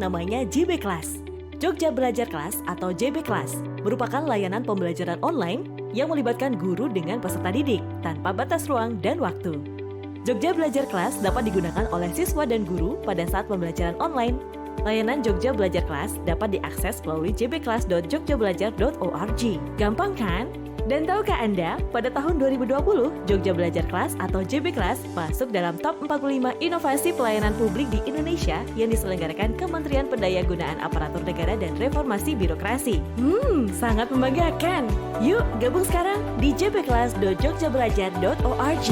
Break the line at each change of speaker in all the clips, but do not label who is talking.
namanya JB Class. Jogja Belajar Kelas atau JB Class merupakan layanan pembelajaran online yang melibatkan guru dengan peserta didik tanpa batas ruang dan waktu. Jogja Belajar Kelas dapat digunakan oleh siswa dan guru pada saat pembelajaran online. Layanan Jogja Belajar Kelas dapat diakses melalui jbclass.jogjabelajar.org. Gampang kan? Dan tahukah Anda, pada tahun 2020, Jogja Belajar Kelas atau JB Class masuk dalam top 45 inovasi pelayanan publik di Indonesia yang diselenggarakan Kementerian Pendayagunaan Aparatur Negara dan Reformasi Birokrasi. Sangat membanggakan. Yuk, gabung sekarang di jbclass.jogjabelajar.org.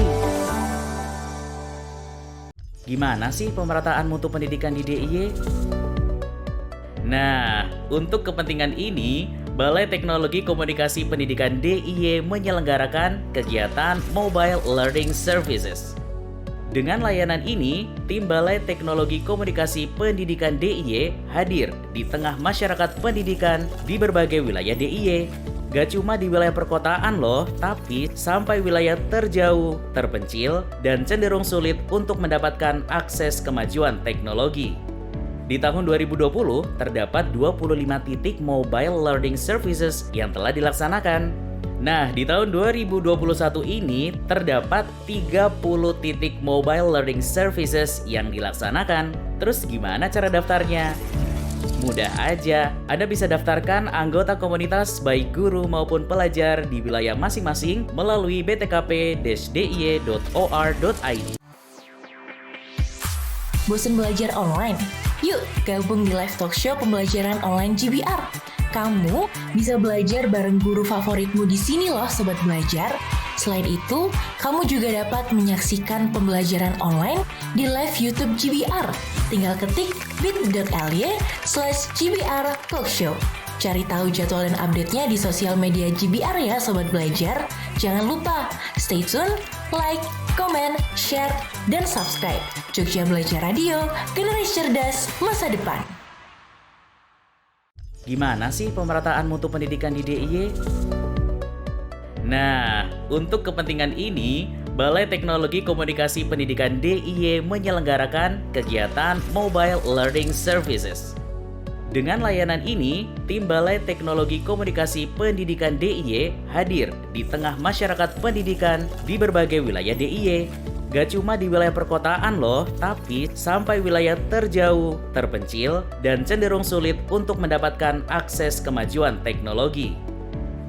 Gimana sih pemerataan mutu pendidikan di DIY? Nah, untuk kepentingan ini, Balai Teknologi Komunikasi Pendidikan DIY menyelenggarakan kegiatan Mobile Learning Services. Dengan layanan ini, tim Balai Teknologi Komunikasi Pendidikan DIY hadir di tengah masyarakat pendidikan di berbagai wilayah DIY. Gak cuma di wilayah perkotaan loh, tapi sampai wilayah terjauh, terpencil, dan cenderung sulit untuk mendapatkan akses kemajuan teknologi. Di tahun 2020, terdapat 25 titik Mobile Learning Services yang telah dilaksanakan. Nah, di tahun 2021 ini, terdapat 30 titik Mobile Learning Services yang dilaksanakan. Terus gimana cara daftarnya? Mudah aja, Anda bisa daftarkan anggota komunitas baik guru maupun pelajar di wilayah masing-masing melalui btkp-diy.or.id.
Bosan belajar online? Yuk, gabung di live talk show pembelajaran online GBR. Kamu bisa belajar bareng guru favoritmu di sini loh, Sobat Belajar. Selain itu, kamu juga dapat menyaksikan pembelajaran online di live YouTube GBR. Tinggal ketik bit.ly/GBR Talkshow. Cari tahu jadwal dan update-nya di sosial media GBR ya, Sobat Belajar. Jangan lupa, stay tune, like, komen, share, dan subscribe. Jogja Belajar Radio, generasi cerdas masa depan.
Gimana sih pemerataan mutu pendidikan di DIY? Nah, untuk kepentingan ini, Balai Teknologi Komunikasi Pendidikan DIY menyelenggarakan kegiatan Mobile Learning Services. Dengan layanan ini, tim Balai Teknologi Komunikasi Pendidikan DIY hadir di tengah masyarakat pendidikan di berbagai wilayah DIY. Gak cuma di wilayah perkotaan loh, tapi sampai wilayah terjauh, terpencil, dan cenderung sulit untuk mendapatkan akses kemajuan teknologi.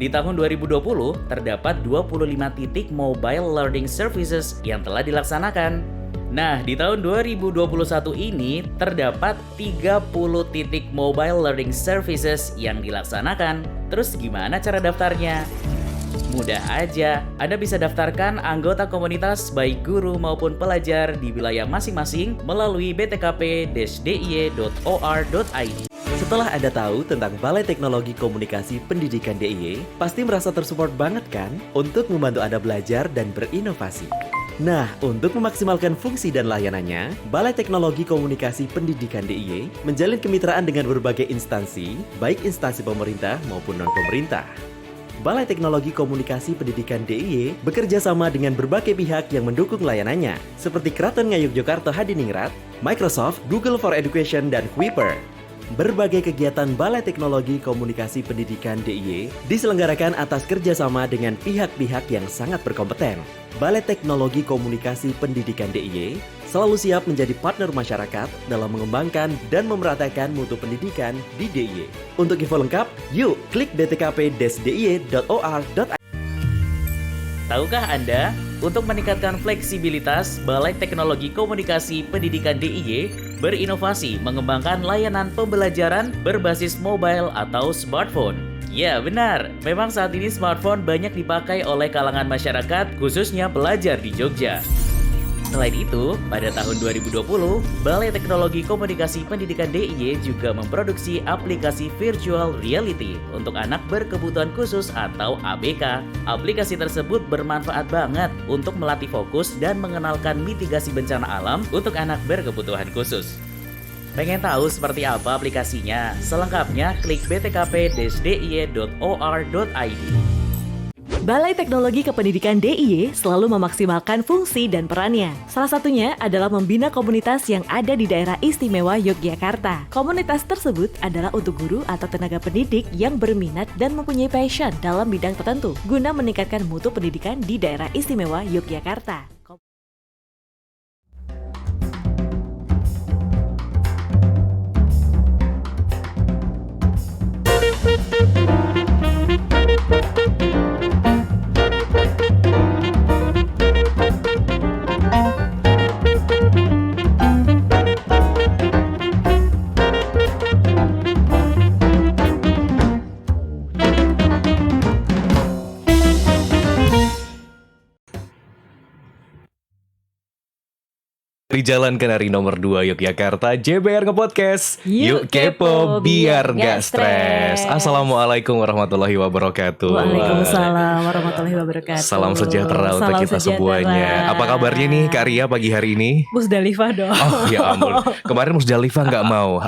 Di tahun 2020, terdapat 25 titik Mobile Learning Services yang telah dilaksanakan. Nah, di tahun 2021 ini, terdapat 30 titik Mobile Learning Services yang dilaksanakan. Terus gimana cara daftarnya? Mudah aja, Anda bisa daftarkan anggota komunitas baik guru maupun pelajar di wilayah masing-masing melalui btkp-diy.or.id.
Setelah Anda tahu tentang Balai Teknologi Komunikasi Pendidikan DIY, pasti merasa tersupport banget kan untuk membantu Anda belajar dan berinovasi. Nah, untuk memaksimalkan fungsi dan layanannya, Balai Teknologi Komunikasi Pendidikan DIY menjalin kemitraan dengan berbagai instansi, baik instansi pemerintah maupun non-pemerintah. Balai Teknologi Komunikasi Pendidikan DIY bekerja sama dengan berbagai pihak yang mendukung layanannya, seperti Kraton Ngayogyakarta Hadiningrat, Microsoft, Google for Education, dan Kuiper. Berbagai kegiatan Balai Teknologi Komunikasi Pendidikan DIY diselenggarakan atas kerjasama dengan pihak-pihak yang sangat berkompeten. Balai Teknologi Komunikasi Pendidikan DIY selalu siap menjadi partner masyarakat dalam mengembangkan dan memeratakan mutu pendidikan di DIY. Untuk info lengkap, yuk klik btkp-diy.or.id.
Tahukah Anda, untuk meningkatkan fleksibilitas, Balai Teknologi Komunikasi Pendidikan DIY berinovasi mengembangkan layanan pembelajaran berbasis mobile atau smartphone. Ya benar, memang saat ini smartphone banyak dipakai oleh kalangan masyarakat, khususnya pelajar di Jogja. Selain itu, pada tahun 2020, Balai Teknologi Komunikasi Pendidikan DIY juga memproduksi aplikasi virtual reality untuk anak berkebutuhan khusus atau ABK. Aplikasi tersebut bermanfaat banget untuk melatih fokus dan mengenalkan mitigasi bencana alam untuk anak berkebutuhan khusus. Pengen tahu seperti apa aplikasinya? Selengkapnya klik btkp-diy.or.id.
Balai Teknologi Kependidikan DIY selalu memaksimalkan fungsi dan perannya. Salah satunya adalah membina komunitas yang ada di daerah istimewa Yogyakarta. Komunitas tersebut adalah untuk guru atau tenaga pendidik yang berminat dan mempunyai passion dalam bidang tertentu, guna meningkatkan mutu pendidikan di daerah istimewa Yogyakarta.
Dari Jalan Kenari nomor 2 Yogyakarta, JBR Nge-Podcast. Yuk kepo biar gak stres. Assalamualaikum warahmatullahi wabarakatuh.
Waalaikumsalam warahmatullahi wabarakatuh.
Salam sejahtera untuk
Salam
kita
sejahtera.
semuanya. Apa kabarnya nih Kak Ria pagi hari ini?
Musdalifah dong.
Oh ya ampun, kemarin Musdalifah gak mau.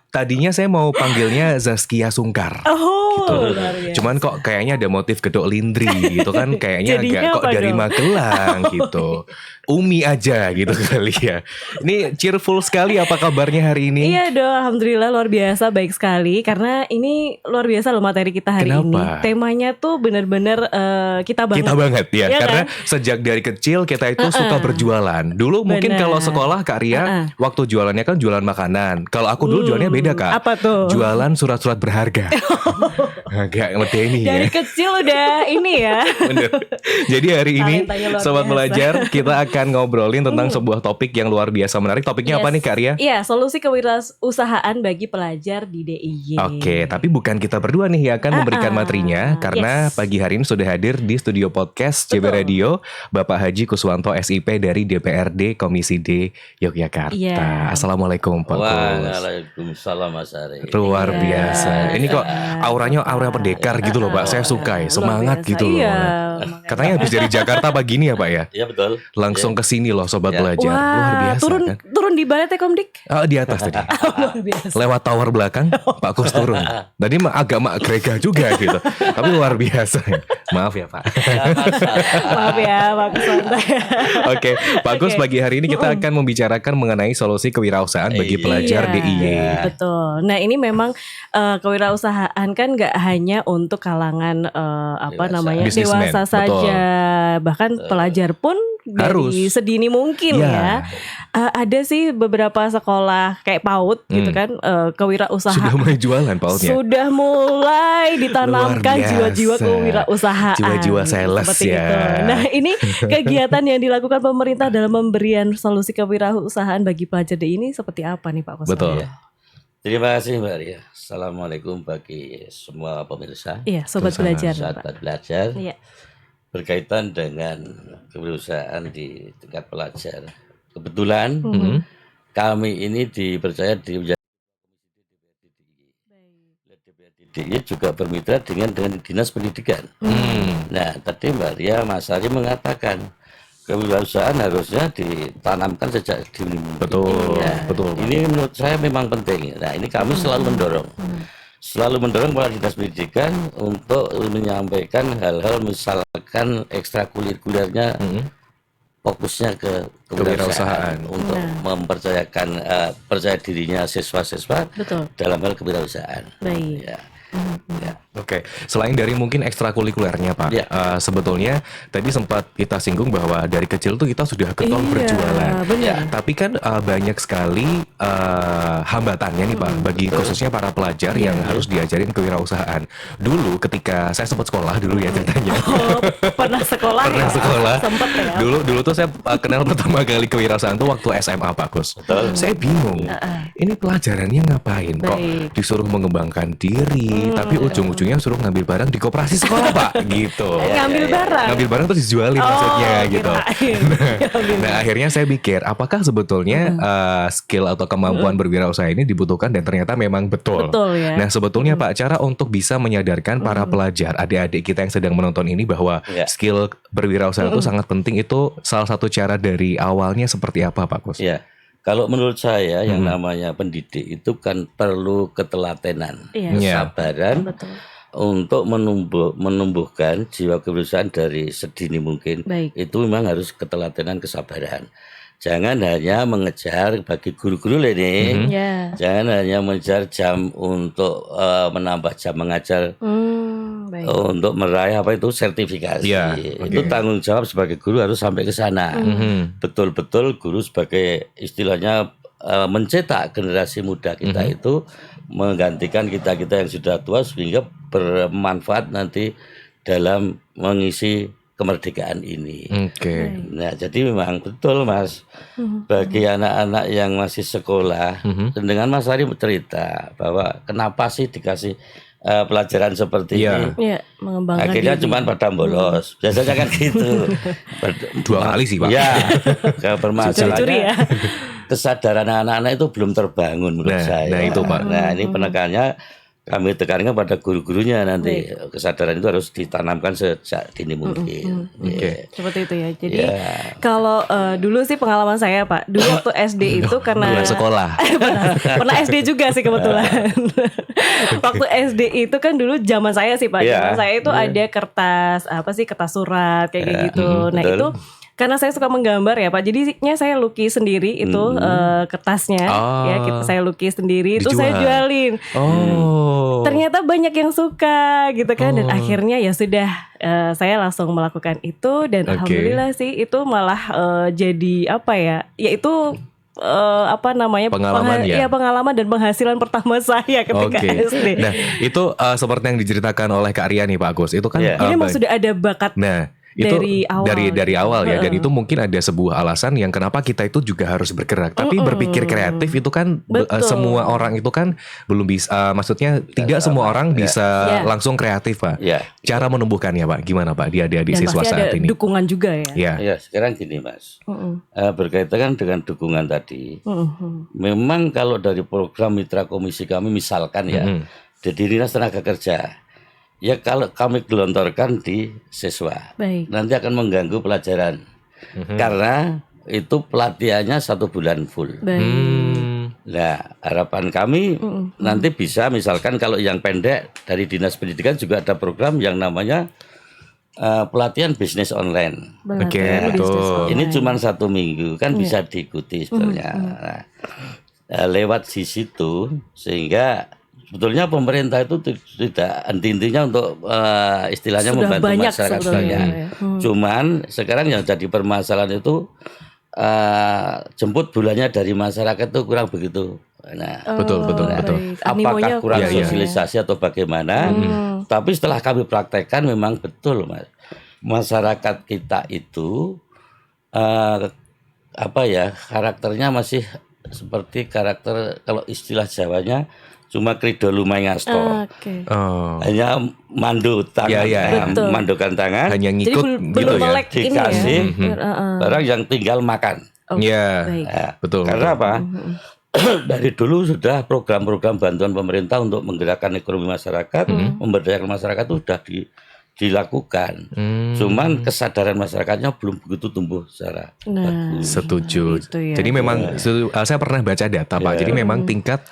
Tadinya saya mau panggilnya Zaskia Sungkar.
Oh, luar biasa.
Cuman kok kayaknya ada motif gedok lindri gitu kan. Kayaknya
Jadinya
agak kok
apa
dari
dong?
Magelang gitu. Umi aja gitu kali ya. Ini cheerful sekali, apa kabarnya hari ini?
Iya dong, alhamdulillah luar biasa, baik sekali. Karena ini luar biasa loh materi kita hari
Kenapa?
ini. Temanya tuh benar-benar kita banget.
Kita banget ya,
Iya
karena
kan?
sejak dari kecil kita itu suka berjualan. Dulu mungkin
Benar.
kalau sekolah Kak Ria, waktu jualannya kan jualan makanan. Kalau aku dulu jualannya beda Kak.
Apa tuh?
Jualan surat-surat berharga. Agak medeni
Dari
ya.
kecil udah ini ya.
Bener. Jadi hari ini
Talentanya luar
Sobat
biasa.
Belajar, kita akan ngobrolin tentang sebuah topik yang luar biasa menarik. Topiknya apa
Yes.
nih Kak Ria?
Iya, solusi kewirausahaan bagi pelajar di DIY.
Oke, tapi bukan kita berdua nih yang akan memberikan materinya, karena
Yes.
pagi hari ini sudah hadir di studio podcast JB
Betul.
Radio Bapak Haji Kuswanto SIP dari DPRD Komisi D Yogyakarta.
Iya.
Assalamualaikum Pak Kus.
Waalaikumsalam Mas Ari.
Luar
Iya.
biasa. Ini kok auranya aura pendekar gitu loh Pak. Saya suka ya,
Luar
semangat
biasa.
gitu loh.
Iya.
Katanya habis dari Jakarta pagi ini ya Pak ya.
Iya betul.
Langsung ke sini loh Sobat
Ya.
Belajar. Luar
Wah,
biasa
turun
kan.
turun di Balai Tekomdik.
Oh, di atas tadi.
Luar biasa.
Lewat tower belakang Pak Kus turun. Tadi agak mak grega juga gitu. Tapi luar biasa. Maaf ya Pak.
Maaf ya, Pak Kuswanto.
Oke, Pak Gus,
Oke.
pagi hari ini kita akan membicarakan mengenai solusi kewirausahaan bagi pelajar
Iya,
DIY.
Betul. Nah ini memang kewirausahaan kan nggak hanya untuk kalangan
Dewasa.
namanya
Businessman,
dewasa saja, bahkan pelajar pun
Harus.
dari sedini mungkin
Ya.
ya. Ada sih beberapa sekolah kayak PAUD gitu kan, kewirausahaan.
Sudah mulai jualan pautnya.
Sudah mulai ditanamkan
Luar biasa.
jiwa-jiwa kewirausahaan.
Jiwa-jiwa sales
Seperti
ya.
itu. Nah ini kegiatan yang dilakukan pemerintah dalam pemberian solusi kewirausasahaan bagi pelajar ini seperti apa nih Pak Kuswanto?
Betul.
Iya. Terima kasih Mbak Ria. Assalamualaikum bagi semua pemirsa.
Iya, sobat
Bersama.
belajar. Pak.
Sahabat belajar.
Iya.
Berkaitan dengan kewirausahaan di tingkat pelajar. Kebetulan
Mhm.
kami ini dipercaya di DIY juga bermitra dengan Dinas Pendidikan. Nah, tadi Mbak Ria Mas Ari mengatakan kewirausahaan harusnya ditanamkan sejak dini.
Betul,
Nah,
betul.
ini menurut saya memang penting. Nah, ini kami selalu mendorong. Selalu mendorong para dinas pendidikan untuk menyampaikan hal-hal misalkan ekstrakurikulernya fokusnya ke kewirausahaan untuk mempercayakan percaya dirinya siswa-siswa
Betul.
dalam hal kewirausahaan.
Baik.
Ya. Ya.
Oke, selain dari mungkin ekstrakurikulernya Pak,
Ya.
sebetulnya tadi sempat kita singgung bahwa dari kecil tuh kita sudah getol
Iya,
berjualan.
benar.
Tapi kan banyak sekali hambatannya nih Pak, bagi khususnya para pelajar yang harus diajarin kewirausahaan. Dulu ketika saya sempat sekolah dulu ya ceritanya.
Oh, pernah sekolah
Pernah
ya?
sekolah.
Sempet ya?
Dulu tuh saya kenal pertama kali kewirausahaan tuh waktu SMA Pak Kus. Saya bingung. Ini pelajarannya ngapain? Kok
Baik.
disuruh mengembangkan diri, tapi ujung-ujungnya suruh ngambil barang di koperasi sekolah Pak, gitu.
Ngambil barang.
Ngambil barang terus dijualin
Oh,
maksudnya gitu.
kirain.
Nah akhirnya saya pikir, apakah sebetulnya skill atau kemampuan berwirausaha ini dibutuhkan dan ternyata memang betul.
Betul ya.
Nah sebetulnya Pak, cara untuk bisa menyadarkan para pelajar, adik-adik kita yang sedang menonton ini bahwa
Ya.
skill berwirausaha itu sangat penting, itu salah satu cara dari awalnya seperti apa Pak Kus?
Ya. Kalau menurut saya yang namanya pendidik itu kan perlu ketelatenan,
Iya.
Iya.
kesabaran
Betul.
untuk menumbuhkan jiwa kewirausahaan dari sedini mungkin,
Baik.
itu memang harus ketelatenan, kesabaran. Jangan hanya mengejar bagi guru-guru ini,
Ya.
jangan hanya mengejar jam untuk menambah jam mengajar,
Baik.
untuk meraih apa itu sertifikasi.
Iya,
Itu
oke.
tanggung jawab sebagai guru harus sampai ke sana. Betul-betul guru sebagai istilahnya mencetak generasi muda kita itu menggantikan kita-kita yang sudah tua sehingga bermanfaat nanti dalam mengisi kemerdekaan ini.
Oke.
Nah, jadi memang betul Mas, bagi anak-anak yang masih sekolah, dan dengan Mas Ari cerita bahwa kenapa sih dikasih pelajaran seperti
Iya.
ini.
Ya, mengembangkan
Akhirnya
diri.
cuma pada bolos. Biasanya kan gitu.
2 kali sih, Pak.
Ya,
Curi-curi
permasalahannya
ya.
kesadaran anak-anak itu belum terbangun menurut
Nah,
saya.
nah itu, Pak.
Nah, ini penekannya kami tekankan pada guru-gurunya nanti. Kesadaran itu harus ditanamkan sejak dini mungkin.
Oke.
Seperti itu ya. Jadi
Ya.
kalau dulu sih pengalaman saya Pak, dulu waktu SD itu karena
Bukan sekolah.
pernah SD juga sih kebetulan. Waktu SD itu kan dulu zaman saya sih Pak.
Iya.
Zaman saya itu ada kertas kertas surat kayak gitu. Nah,
betul.
itu karena saya suka menggambar ya Pak, jadinya saya lukis sendiri itu kertasnya,
Oh.
ya saya lukis sendiri, itu saya
Dijual.
jualin.
Oh.
Ternyata banyak yang suka gitu kan, dan akhirnya ya sudah saya langsung melakukan itu, dan
Oke.
alhamdulillah sih itu malah jadi yaitu
Pengalaman ya?
pengalaman dan penghasilan pertama saya ketika
Oke.
SD.
Nah, itu seperti yang diceritakan oleh Kak Ria nih Pak Agus. Itu kan
Iya.
Jadi emang sudah ada bakat.
Nah, itu
Dari awal
dari
gitu.
awal ya, dan itu mungkin ada sebuah alasan yang kenapa kita itu juga harus bergerak. Tapi berpikir kreatif itu kan
Betul.
semua orang itu kan belum bisa, maksudnya tidak semua orang bisa
Ya.
langsung kreatif, Pak.
Ya.
Cara menumbuhkannya, Pak, gimana Pak di adik-adik
Dan
siswa
pasti ada
saat ini?
dukungan juga ya.
Ya.
Ya, sekarang gini Mas. Berkaitan dengan dukungan tadi. Memang kalau dari program mitra komisi kami misalkan ya, di Dinas Tenaga Kerja, ya kalau kami gelontorkan di siswa,
Baik.
nanti akan mengganggu pelajaran. Karena itu pelatihannya 1 bulan full.
Baik.
Nah, harapan kami nanti bisa misalkan kalau yang pendek dari Dinas Pendidikan juga ada program yang namanya pelatihan bisnis online.
Benar.
Oke,
Bisnis
betul.
online.
Ini cuma 1 minggu kan bisa diikuti sebenarnya. Nah, lewat di situ sehingga sebetulnya pemerintah itu tidak henti-hentinya untuk istilahnya
Sudah
membantu
banyak
masyarakat
sebetulnya,
banyak.
ya.
Cuman sekarang yang jadi permasalahan itu jemput bulannya dari masyarakat itu kurang begitu. Nah,
Betul, betul,
baik.
betul.
Animonya
apakah kurang
Iya, iya.
sosialisasi atau bagaimana? Tapi setelah kami praktekkan memang betul, Mas. Masyarakat kita itu karakternya masih seperti karakter kalau istilah Jawanya cuma krido lumai ngasto.
Oke.
Oh.
Hanya mandu tangan,
Iya, iya.
Betul.
mandukan tangan,
Hanya
Jadi
ngikut
belum
gitu ya.
melek ini ya.
dikasih
Heeh.
barang yang tinggal makan.
Oke,
Iya.
baik.
Nah,
Betul,
Karena
betul.
apa? Dari dulu sudah program-program bantuan pemerintah untuk menggerakkan ekonomi masyarakat, memberdayakan masyarakat itu sudah dilakukan. Cuman kesadaran masyarakatnya belum begitu tumbuh secara
Nah,
bagus.
Setuju.
Gitu ya.
Jadi memang saya pernah baca data Pak. Jadi memang tingkat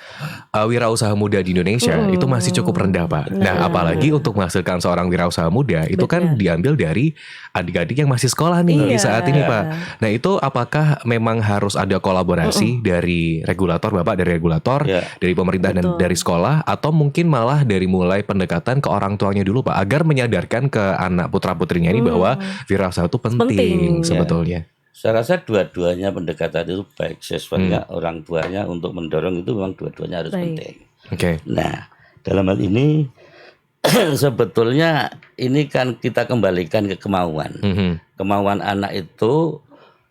wirausaha muda di Indonesia itu masih cukup rendah Pak. Nah, apalagi untuk menghasilkan seorang wirausaha muda itu kan diambil dari adik-adik yang masih sekolah nih
Iya.
saat ini Pak. Nah, itu apakah memang harus ada kolaborasi dari regulator Bapak, dari regulator,
Iya.
dari pemerintah dan dari sekolah, atau mungkin malah dari mulai pendekatan ke orang tuanya dulu Pak, agar menyadarkan ke anak putra-putrinya ini bahwa wirausaha itu penting
Penting.
sebetulnya.
Saya rasa dua-duanya pendekatan itu baik siswanya, orang tuanya untuk mendorong itu memang dua-duanya harus
Baik.
penting.
Oke.
Nah, dalam hal ini sebetulnya ini kan kita kembalikan ke kemauan. Kemauan anak itu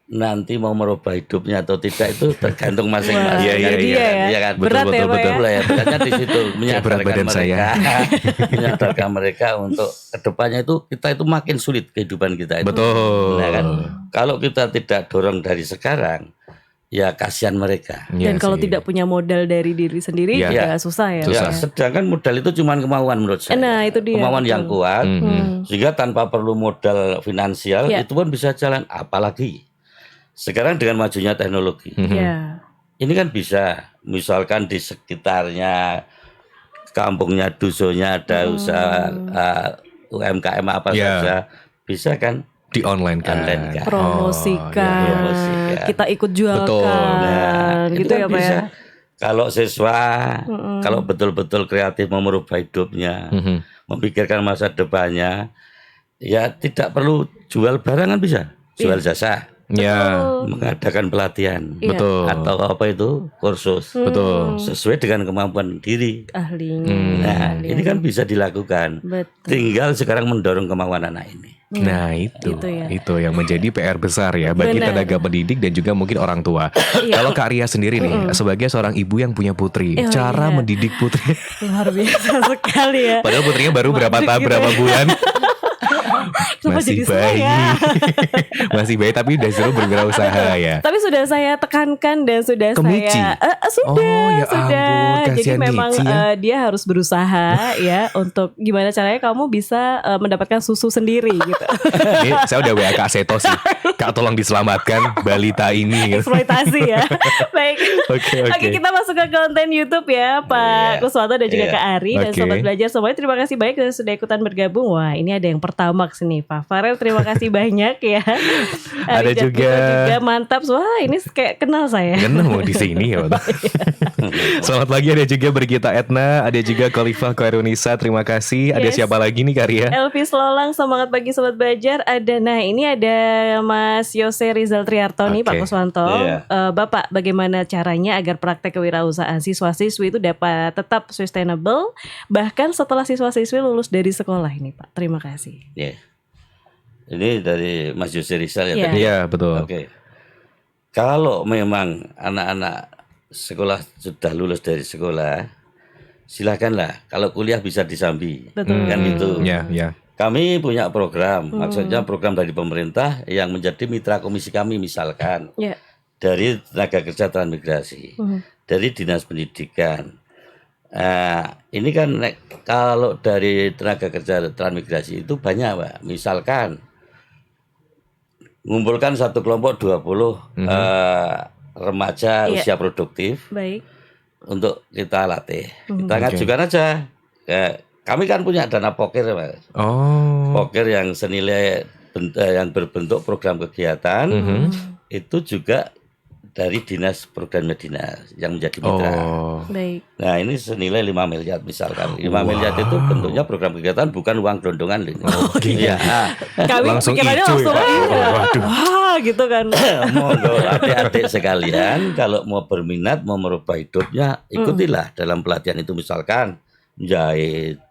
nanti mau merubah hidupnya atau tidak itu tergantung masing-masing.
Iya, iya,
Kan?
iya.
Iya kan?
Berat ya, Pak, ya?
Betul ya, beratnya di situ
berat
menyadarkan
badan
mereka, menyadarkan mereka untuk kedepannya itu kita itu makin sulit kehidupan kita itu.
Betul.
Nah, kan? Kalau kita tidak dorong dari sekarang, ya kasihan mereka.
Iya
Dan kalau
sih.
tidak punya modal dari diri sendiri
Iya.
juga susah ya.
Ya,
Pak, ya.
sedangkan modal itu cuma kemauan menurut saya.
Nah, itu dia,
Kemauan
betul.
yang kuat, sehingga tanpa perlu modal finansial
Ya.
itu pun bisa jalan. Apalagi sekarang dengan majunya teknologi,
Ya.
ini kan bisa, misalkan di sekitarnya kampungnya, dusunnya ada usaha UMKM apa saja bisa kan
di online kan.
Promosikan,
promosikan.
kita ikut jualkan,
Nah, itu
gitu
kan
ya Pak
bisa.
ya.
Kalau siswa kalau betul-betul kreatif mau merubah hidupnya, memikirkan masa depannya, ya tidak perlu jual barang kan bisa, jual jasa,
Ya,
mengadakan pelatihan,
Iya.
betul.
atau apa itu kursus,
Betul.
sesuai dengan kemampuan diri.
Ahlinya.
Nah, ini kan bisa dilakukan.
Betul.
Tinggal sekarang mendorong kemauan anak ini.
Nah itu yang menjadi PR besar ya bagi
Benar.
tenaga pendidik dan juga mungkin orang tua. Kalau Kak Ria sendiri nih sebagai seorang ibu yang punya putri, cara mendidik putri,
Luar biasa sekali ya.
padahal putrinya baru berapa bulan,
Kenapa
masih
jadi saya?
bayi, masih bayi tapi udah suruh berwirausaha ya.
Tapi sudah saya tekankan dan sudah
Ke Michi?
saya sudah,
Oh, ya
sudah.
ampun,
Jadi
kasihan
memang
Michi ya.
dia harus berusaha ya untuk gimana caranya kamu bisa mendapatkan susu sendiri gitu.
Ini saya udah WA Kak Seto sih, Kak tolong diselamatkan balita ini. Gitu.
Eksploitasi ya. Baik.
Oke.
Kita masuk ke konten YouTube ya Pak Kuswanto dan juga
Iya.
Kak Ari dan
Oke.
Sobat Belajar semuanya. Terima kasih banyak sudah ikutan bergabung. Wah ini ada yang pertama nih Pak Farel. Terima kasih banyak ya.
Ada
Ari dan
juga-
Vito juga mantap. Wah ini kayak kenal saya.
Kenal mau di sini ya Pak. Selamat pagi, ada juga Brigita Etna, ada juga Khalifah Koirunisa, terima kasih. Ada
Yes.
siapa lagi nih Karya?
Elvis Lolang, semangat pagi Sobat Belajar. Ini ada Mas Yose Rizal Triartoni,
Oke.
Pak Kuswanto.
Iya.
Bapak, bagaimana caranya agar praktek kewirausahaan siswa-siswi itu dapat tetap sustainable bahkan setelah siswa-siswi lulus dari sekolah ini, Pak? Terima kasih.
Ya. Ini dari Mas Yusri Rizal ya
Iya.
tadi.
Iya betul.
Oke. Kalau memang anak-anak sekolah sudah lulus dari sekolah, silakanlah. Kalau kuliah bisa disambi,
Betul.
kan gitu.
Ya.
Kami punya program, maksudnya program dari pemerintah yang menjadi mitra komisi kami, misalkan
Ya.
dari tenaga kerja transmigrasi, dari dinas pendidikan. Ini kan kalau dari tenaga kerja transmigrasi itu banyak Pak. Misalkan mengumpulkan satu kelompok 20 remaja
Iya.
usia produktif
Baik.
untuk kita latih. Kita ngajukan aja. Kami kan punya dana poker Pak.
Oh.
Poker yang senilai yang berbentuk program kegiatan itu juga dari dinas programnya dinas yang menjadi mitra.
Oh.
Baik.
Nah ini senilai 5 miliar misalkan. 5 miliar itu bentuknya program kegiatan bukan uang gelondongan ini. Iya.
Kami
Langsung
pikirannya
ijo
langsung
ya, Pak.
iya.
Waduh.
Wah gitu kan.
Monggo adik-adik sekalian kalau mau berminat mau merubah hidupnya ikutilah dalam pelatihan itu misalkan menjahit,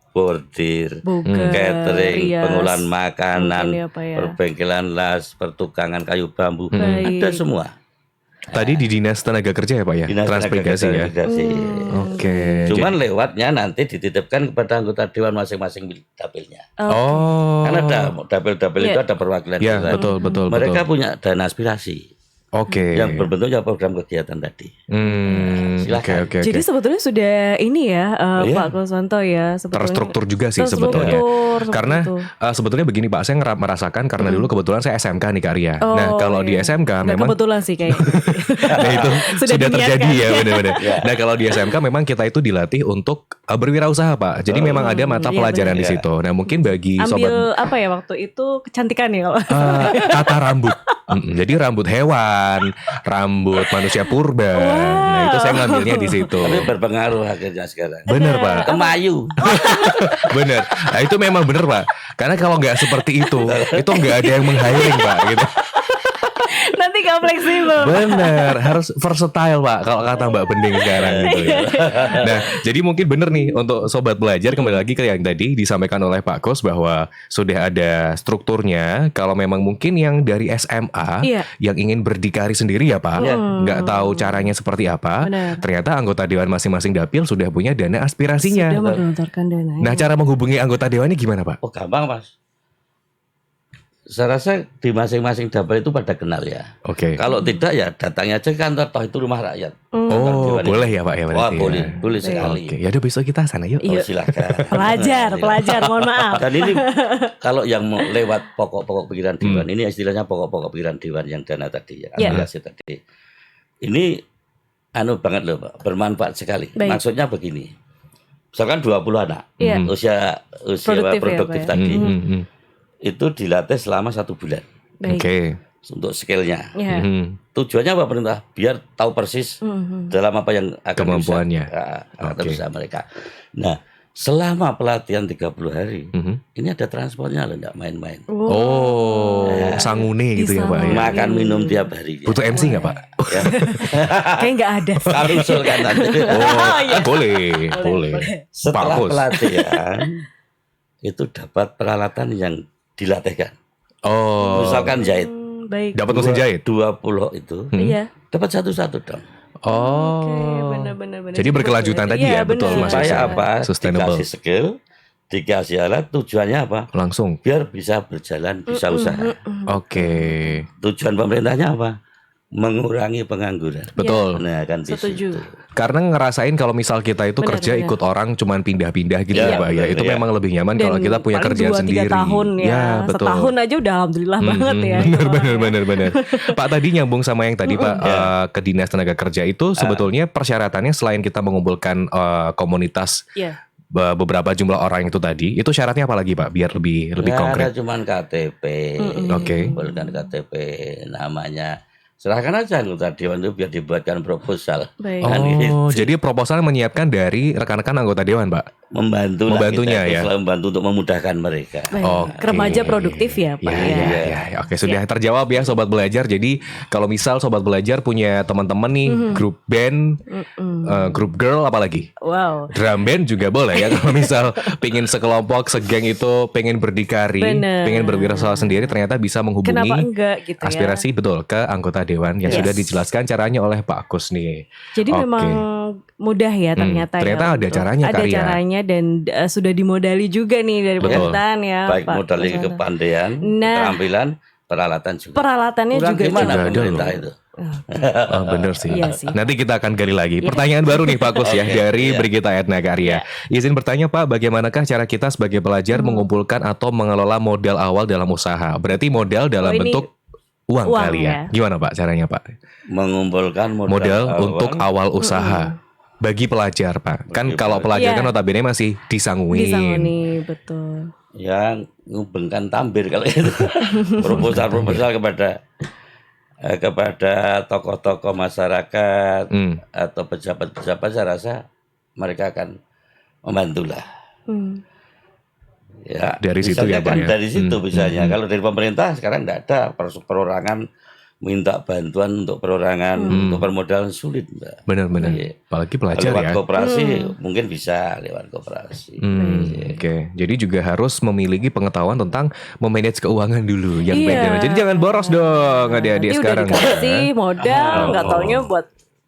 bordir,
Bukan.
catering,
Rias.
pengolahan makanan,
Mungkin ya, Pak, ya.
perbengkelan las, pertukangan kayu bambu,
Baik.
ada semua.
Tadi di Dinas Tenaga Kerja ya Pak ya?
Dinas tenaga
Transmigrasi
kerja
ya?
transmigrasi.
Oke.
Cuman lewatnya nanti dititipkan kepada anggota dewan masing-masing dapilnya.
Oh.
Kan ada dapil-dapil itu
Iya.
ada perwakilan
Ya
dewan.
betul.
Mereka punya dana aspirasi
Oke.
yang berbentuknya program kegiatan tadi. Silakan.
Oke.
Jadi sebetulnya sudah ini ya
Iya.
Pak Kuswanto ya sebetulnya.
Terstruktur juga sih
Terstruktur,
sebetulnya.
seperti
Karena
itu.
sebetulnya begini Pak, saya merasakan karena dulu kebetulan saya SMK nih Kak Ria. Nah
Oh,
kalau di
iya.
SMK
Nggak
memang
kebetulan sih kayaknya.
nah itu
Sudah
sudah terjadi
diniatkan.
ya benar-benar.
Ya.
Nah kalau di SMK memang kita itu dilatih untuk berwirausaha Pak. Jadi memang ada mata
iya,
pelajaran di
benar.
situ. Nah mungkin bagi sobat
Ambil apa ya waktu itu kecantikan ya kalau.
tata rambut. Jadi rambut hewan, rambut manusia purba. Nah itu saya ngambilnya di situ.
Tapi berpengaruh akhirnya sekarang.
Bener Pak.
Kemayu.
Bener. Nah itu memang bener Pak. Karena kalau nggak seperti itu nggak ada yang meng-hiring Pak. Gitu.
Nanti gak fleksibel.
Bener, harus versatile Pak. Kalau kata Mbak Bending sekarang gitu ya. Nah, jadi mungkin bener nih untuk sobat belajar kembali lagi ke yang tadi disampaikan oleh Pak Kus bahwa sudah ada strukturnya. Kalau memang mungkin yang dari SMA
Iya.
yang ingin berdikari sendiri ya Pak, nggak tahu caranya seperti apa.
Benar.
Ternyata anggota dewan masing-masing dapil sudah punya dana aspirasinya.
Sudah menggelontorkan dana.
Nah, cara menghubungi anggota dewan ini gimana Pak?
Oh gampang Mas. Saya rasa di masing-masing dapil itu pada kenal ya.
Oke.
Kalau tidak ya datangnya aja ke kantor, toh itu rumah rakyat.
Oh,
Dewan itu.
boleh ya Pak ya
Wah
berarti
boleh,
ya.
boleh sekali.
Oke, ya udah besok kita sana yuk.
Oh,
Iya.
silakan.
Pelajar, mohon maaf.
Dan ini kalau yang mau lewat pokok-pokok pikiran dewan, ini istilahnya pokok-pokok pikiran dewan yang dana tadi, yang
Ya.
aspirasi tadi. Ini anu banget loh Pak, bermanfaat sekali.
Baik.
Maksudnya begini, misalkan 20 anak
Iya.
usia
Produktif ya,
produktif
Pak ya?
tadi
Mhm.
itu dilatih selama 1 bulan
Baik.
Oke.
untuk skillnya.
Ya.
Mhm.
Tujuannya apa pemerintah? Biar tahu persis dalam apa yang akan
Kemampuannya.
akan
Oke.
bisa mereka. Nah, selama pelatihan 30 hari,
Mhm.
ini ada transportnya loh, enggak main-main.
Oh, sangune gitu ya Pak ya.
Makan minum tiap hari.
Butuh MC nggak Pak?
Ya.
Kayak nggak ada sih.
Kami usulkan nanti.
Oh, boleh, boleh.
Setelah
Bagus.
pelatihan itu dapat peralatan yang dilatihkan.
Oh,
Misalkan jahit
Baik.
dapat mesin jahit.
20 itu
Iya.
dapat satu-satu dong.
Oh,
Oke, benar-benar.
jadi berkelanjutan tadi
Iya,
ya, betul
benar.
Mas.
Supaya
Yusuf.
apa?
Sustainable.
Dikasih skill, dikasih alat, tujuannya apa?
Langsung.
Biar bisa berjalan, bisa usaha.
Oke,
Tujuan pemerintahnya apa? Mengurangi pengangguran.
betul.
Nah, kan di
Setuju.
situ.
Karena ngerasain kalau misal kita itu
Benar,
kerja
benar.
ikut orang cuman pindah-pindah gitu
Ya,
ya Pak ya.
benar,
Itu
ya.
memang lebih nyaman kalau kita punya
paling
kerjaan
2-3
sendiri.
tahun ya.
betul.
Setahun aja udah alhamdulillah banget ya.
Bener. Pak tadi nyambung sama yang tadi Pak ke Dinas Tenaga Kerja itu sebetulnya persyaratannya selain kita mengumpulkan komunitas
Iya.
beberapa jumlah orang itu tadi, itu syaratnya apa lagi Pak biar lebih
Nggak
konkret?
ada cuman KTP.
Oke.
Kumpulkan KTP namanya. Serahkan aja anggota dewan itu biar dibuatkan proposal.
Baik.
Kan gitu.
Oh, jadi proposal menyiapkan dari rekan-rekan anggota dewan, Pak.
Membantu lah,
Membantunya
kita itu
ya.
selalu membantu untuk memudahkan mereka.
Baik.
Oke.
Remaja produktif ya Pak
Ya,
ya.
ya. Oke, sudah terjawab ya Sobat Belajar. Jadi kalau misal Sobat Belajar punya teman-teman nih grup band, grup girl apalagi?
Wow.
Drum band juga boleh ya. Kalau misal pengen sekelompok, segeng itu pengen berdikari,
Bener.
pengen berwirausaha sendiri, ternyata bisa menghubungi
Kenapa enggak gitu ya?
aspirasi betul ke anggota dewan yang
Yes.
sudah dijelaskan caranya oleh Pak Kus nih.
Jadi
Oke.
memang mudah ya ternyata.
Ternyata
ya,
ada
untuk-
caranya,
Ada
Karya.
caranya dan sudah dimodali juga nih dari
Betul.
pemerintahan ya.
Baik
Pak
modal
Kuswanto.
kepandaian,
Nah.
keterampilan, peralatan juga.
Peralatannya
Kurang
juga
gimana
Juga ada
pemerintah
loh.
itu?
Oh, bener sih.
Iya sih.
Nanti kita akan gali lagi. Pertanyaan baru nih Pak Kus ya
Oke,
dari
iya.
Brigita Edna Karya. Izin bertanya Pak, bagaimanakah cara kita sebagai pelajar mengumpulkan atau mengelola modal awal dalam usaha? Berarti modal dalam
Oh, ini
bentuk uang
uang
kali ya.
ya.
Gimana Pak caranya Pak?
Mengumpulkan
Modal untuk awal usaha. Bagi pelajar Pak. Kan
Bagi
kalau pelajar
Iya.
kan notabene masih disanguin.
disangoni betul.
yang ngumpulkan tambir kalau itu. Proposal-proposal kepada tokoh-tokoh masyarakat atau pejabat-pejabat, saya rasa mereka akan membantulah.
Hmm.
Ya,
Dari situ
misalnya
ya, Pak,
kan
ya?
dari situ misalnya. Kalau dari pemerintah sekarang tidak ada perorangan minta bantuan untuk perorangan untuk permodalan sulit, Mbak.
Benar-benar.
Iya.
Apalagi pelajar
Lewat
ya.
koperasi mungkin bisa lewat koperasi.
Oke, jadi juga harus memiliki pengetahuan tentang memanage keuangan dulu yang
Iya.
baik dan jadi jangan boros dong adik-adik
Nanti
sekarang.
udah dikasih modal, nggak taunya buat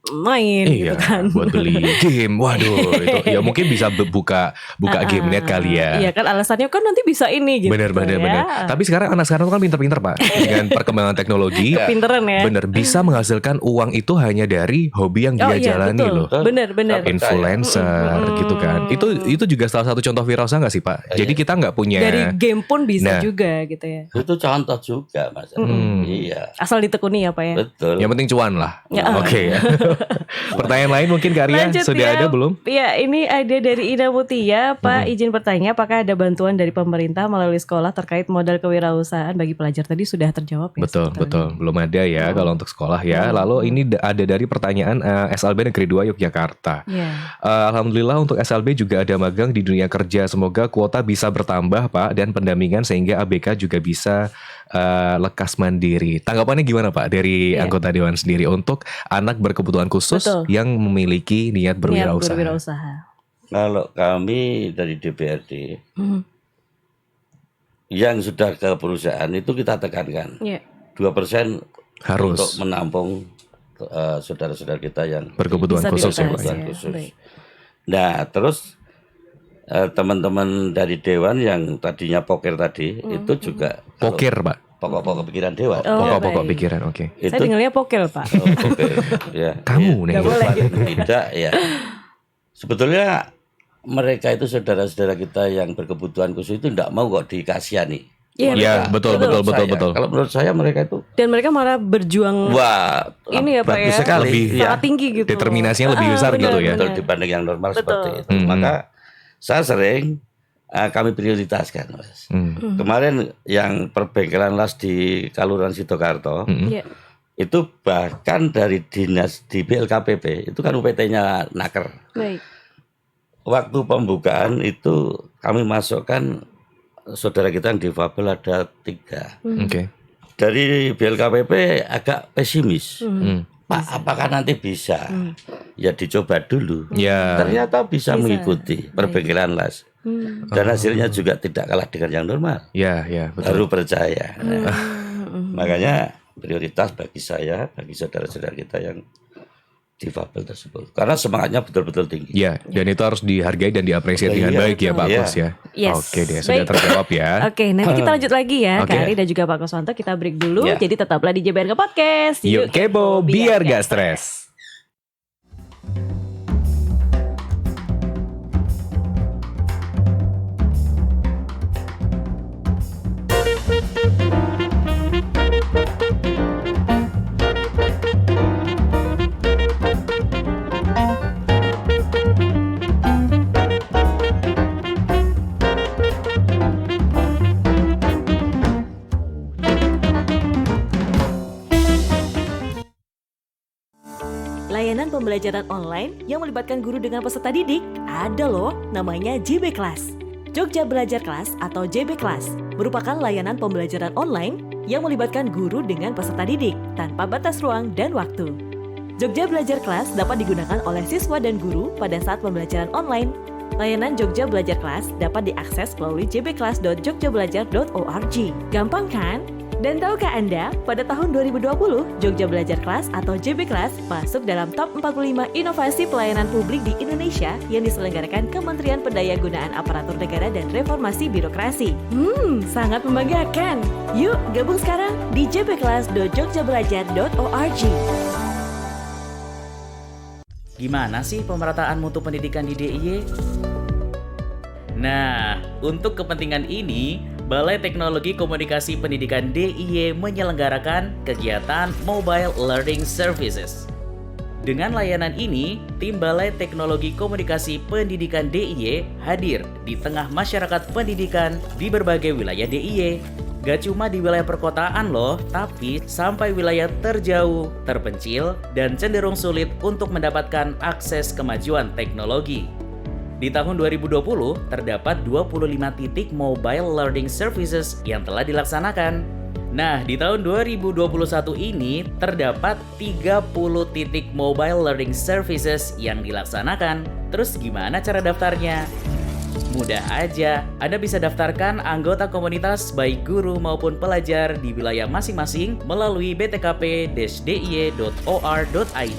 main
Iya,
gitu kan.
buat beli game. Waduh, itu ya mungkin bisa buka game net kali ya.
Iya kan alasannya kan nanti bisa ini gitu.
Bener.
ya.
Tapi sekarang anak sekarang tuh kan pinter-pinter Pak dengan perkembangan teknologi.
Pinteran ya.
Bener bisa menghasilkan uang itu hanya dari hobi yang
Oh
dia
iya
jalani
betul.
loh.
Bener.
Influencer gitu kan. Itu juga salah satu contoh wirausaha nggak sih Pak? Jadi kita nggak punya
Dari game pun bisa
Nah.
juga gitu ya.
Itu contoh juga, Mas. Iya,
Asal ditekuni ya Pak ya.
betul.
yang penting cuan lah.
Ya.
Oke ya. Pertanyaan lain mungkin Karya
Lanjut
sudah
ya.
ada belum?
Iya, ini ada dari Ida Mutia, Pak. Izin bertanya, apakah ada bantuan dari pemerintah melalui sekolah terkait modal kewirausahaan bagi pelajar? Tadi sudah terjawab ya.
Betul,
sebetulnya.
betul. Belum ada ya kalau untuk sekolah ya. Lalu ini ada dari pertanyaan SLB Negeri 2 Yogyakarta.
Iya.
Alhamdulillah untuk SLB juga ada magang di dunia kerja. Semoga kuota bisa bertambah Pak dan pendampingan sehingga ABK juga bisa lekas mandiri. Tanggapannya gimana Pak dari
Iya.
anggota dewan sendiri untuk anak berkebutuhan khusus
Betul.
yang memiliki niat
Niat
berwirausaha?
berwirausaha.
Kalau kami dari DPRD
Hmm.
yang sudah ke perusahaan itu kita tekankan
Iya.
2%
Harus
untuk menampung saudara-saudara kita yang
berkebutuhan khusus ya Pak.
Kebutuhan
ya.
khusus.
Baik.
Nah, terus teman-teman dari dewan yang tadinya poker tadi itu juga
Poker Pak.
pokok-pokok pikiran dewan.
Oh,
Pokok-pokok
baik.
pikiran, oke.
Itu
Saya dengarnya pokel, Pak.
poker, ya.
Kamu nih.
Nggak boleh.
Tidak ya. Sebetulnya mereka itu saudara-saudara kita yang berkebutuhan khusus itu tidak mau kok dikasihani.
Iya,
Ya, betul, betul, betul,
Saya.
betul.
Kalau menurut saya mereka itu
Dan mereka malah berjuang
wah
ini ya Pak
bagus
ya.
sekali.
Lebih
Ya.
sangat tinggi gitu.
Determinasinya lebih besar
benar,
gitu ya.
Betul
benar.
dibanding yang normal
Betul.
seperti itu.
Hmm.
Maka saya sering kami prioritaskan, Mas. Kemarin yang perbengkelan las di Kaluran Sidokarto,
Iya.
itu bahkan dari dinas di BLKPP, itu kan UPT-nya Naker.
Baik.
Waktu pembukaan itu kami masukkan saudara kita yang difabel ada 3.
Oke.
Dari BLKPP agak pesimis. Pak, apakah nanti bisa? Ya dicoba dulu.
Ya.
Ternyata bisa mengikuti perbengkelan las. Dan hasilnya juga tidak kalah dengan yang normal.
Ya, betul.
Baru percaya. Nah, makanya prioritas bagi saya, bagi saudara-saudara kita yang difabel tersebut. Karena semangatnya betul-betul tinggi.
Ya, dan itu harus dihargai dan diapresiasi dengan
Iya,
baik ya Pak
iya.
Kos ya.
Yes.
Oke deh, sudah
Baik.
terjawab ya.
Oke, nanti kita lanjut lagi ya,
Oke.
Kak Ari dan juga Pak Koswanto. Kita break dulu,
Ya.
jadi tetaplah di JBR Podcast.
Yuk kepo biar gak stres.
Layanan pembelajaran online yang melibatkan guru dengan peserta didik ada loh, namanya JB Class. Jogja Belajar Kelas atau JB Class merupakan layanan pembelajaran online yang melibatkan guru dengan peserta didik tanpa batas ruang dan waktu. Jogja Belajar Kelas dapat digunakan oleh siswa dan guru pada saat pembelajaran online. Layanan Jogja Belajar Kelas dapat diakses melalui jbclass.jogjabelajar.org. Gampang kan? Dan tahukah Anda, pada tahun 2020, Jogja Belajar Kelas atau JB Kelas masuk dalam top 45 inovasi pelayanan publik di Indonesia yang diselenggarakan Kementerian Pendayagunaan Aparatur Negara dan Reformasi Birokrasi. Sangat membanggakan. Yuk, gabung sekarang di jbclass.jogjabelajar.org.
Gimana sih pemerataan mutu pendidikan di DIY? Nah, untuk kepentingan ini, Balai Teknologi Komunikasi Pendidikan DIY menyelenggarakan kegiatan Mobile Learning Services. Dengan layanan ini, tim Balai Teknologi Komunikasi Pendidikan DIY hadir di tengah masyarakat pendidikan di berbagai wilayah DIY. Gak cuma di wilayah perkotaan loh, tapi sampai wilayah terjauh, terpencil, dan cenderung sulit untuk mendapatkan akses kemajuan teknologi. Di tahun 2020, terdapat 25 titik Mobile Learning Services yang telah dilaksanakan. Nah, di tahun 2021 ini, terdapat 30 titik Mobile Learning Services yang dilaksanakan. Terus gimana cara daftarnya? Mudah aja, Anda bisa daftarkan anggota komunitas baik guru maupun pelajar di wilayah masing-masing melalui btkp-diy.or.id.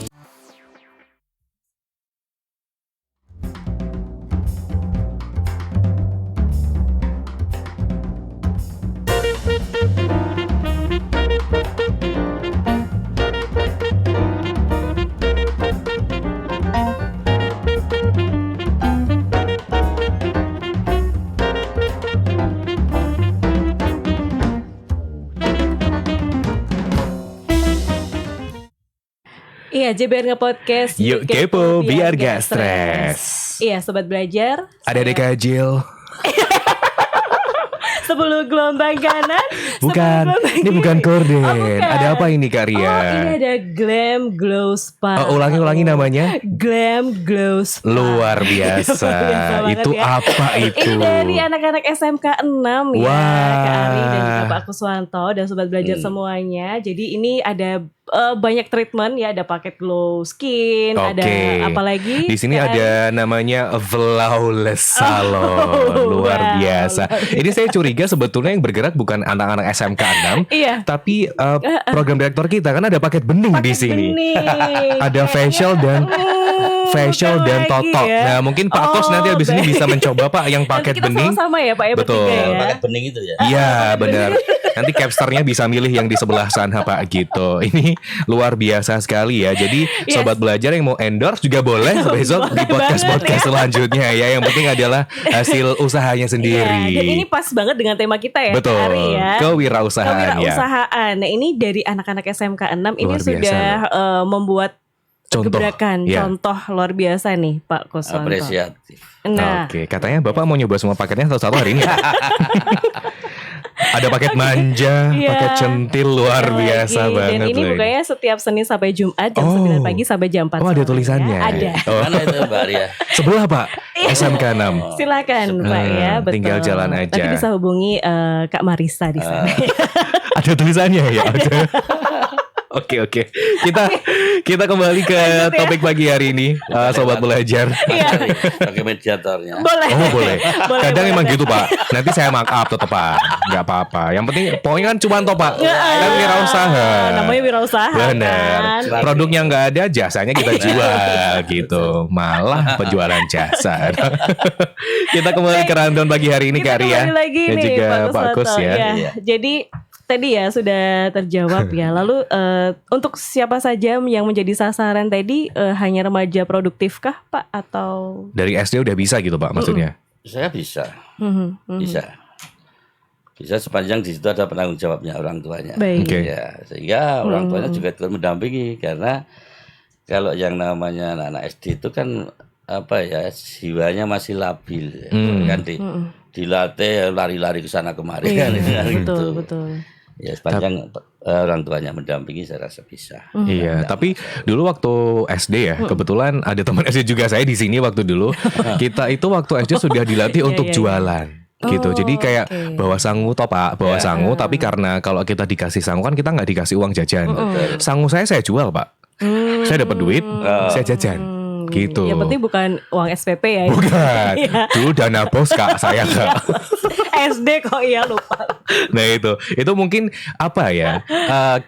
Iya, JBR Nge-Podcast.
Yuk kepo biar gak stres.
Iya, Sobat Belajar.
Ada Kajil.
10 gelombang kanan.
Bukan,
10 gelombang
ini bukan
kiri.
korden.
Oh, bukan.
Ada apa ini Kak Ria?
Oh, ini ada Glam Glow Spa.
Ulangi namanya.
Glam Glow Spa.
Luar biasa.
Luar biasa banget
Itu
ya.
apa itu?
Ini dari anak-anak SMK 6 ya,
Wah.
Kak Ari dan juga Pak Kuswanto dan Sobat Belajar semuanya. Jadi ini ada banyak treatment ya, ada paket glow skin, ada
Oke.
apa lagi?
Di sini
Kak Ari?
ada namanya Flawless Salon. Luar
wow.
biasa. Ini saya curiga sebetulnya yang bergerak bukan anak-anak SMK 6,
Iya.
tapi program direktur kita kan ada paket bening di sini.
Bening.
Ada facial dan facial
bukan
dan
lagi
totok.
ya.
Nah, mungkin Pak Kos nanti habis ini
baik.
bisa mencoba Pak yang paket
Nanti kita
bening.
sama-sama ya Pak ya,
Betul.
bertiga ya.
Paket bening itu ya.
Iya benar. Nanti capsternya bisa milih yang di sebelah sana Pak gitu. Ini luar biasa sekali ya. Jadi
Yes.
sobat belajar yang mau endorse juga boleh besok di
Boleh
podcast-podcast
banget ya.
selanjutnya ya. Yang penting adalah hasil usahanya sendiri.
Iya, dan ini pas banget dengan tema kita ya,
Betul.
Kak Ari ya.
Kewirausahaan ya.
Kewirausahaan. Nah, ini dari anak-anak SMK 6 ini
Luar biasa
sudah membuat
Contoh,
gebrakan,
ya.
contoh luar biasa nih Pak Kuswanto.
Apresiatif.
Nah,
Oke, katanya Bapak mau nyoba semua paketnya satu-satu hari ini. Ada paket manja,
Iya.
paket centil luar
ada
biasa
lagi.
banget
Dan ini
loh.
bukanya setiap Senin sampai Jumat jam
Oh.
9 pagi sampai jam 4
Oh, ada
sore,
tulisannya.
ya. Ada.
Oh.
Mana itu Mbak Arya?
Sebelah Pak, SMK 6.
Silakan Pak ya, betul.
Tinggal jalan aja.
Nanti bisa hubungi Kak Marisa di sana.
Ada tulisannya ya. Ada. Oke. Kita kembali ke topik pagi hari ini, sobat belajar.
Sebagai mediatornya.
Boleh.
Oh boleh. Kadang
boleh.
emang gitu Pak. Nanti saya mark up tetap Pak. Nggak apa-apa. Yang penting pokoknya kan cuma toh Pak. Kan wirausaha.
Namanya wirausaha.
Bener.
Kan?
Produknya nggak ada, jasanya kita jual gitu. Malah penjualan jasa. Kita kembali ke rundown pagi hari ini
Kita
Kak Ria
kembali lagi
dan
nih,
juga Pak
Kuswanto.
Kus ya.
Iya.
Jadi tadi ya sudah terjawab ya. Lalu untuk siapa saja yang menjadi sasaran tadi hanya remaja produktifkah Pak atau?
Dari SD udah bisa gitu Pak maksudnya.
Saya bisa.
Mhm.
Bisa sepanjang di situ ada penanggung jawabnya orang tuanya.
Baik.
Oke.
Ya, sehingga orang tuanya juga ikut mendampingi karena kalau yang namanya anak-anak SD itu kan apa ya, jiwanya masih labil kan dilatih lari-lari ke sana kemari kan gitu.
Betul.
Ya sepanjang orang tuanya mendampingi saya rasa bisa.
Iya, tapi dulu waktu SD ya, kebetulan ada teman SD juga saya di sini waktu dulu. Kita itu waktu SD sudah dilatih untuk jualan. Gitu, jadi kayak bawa sangu toh Pak, bawa sangu. Tapi karena kalau kita dikasih sangu kan kita nggak dikasih uang jajan. Sangu saya jual Pak. Saya dapat duit, saya jajan. Gitu.
Yang penting bukan uang SPP ya.
Bukan, dulu dana bos Kak saya Kak.
SD kok iya lupa.
Nah itu mungkin apa ya,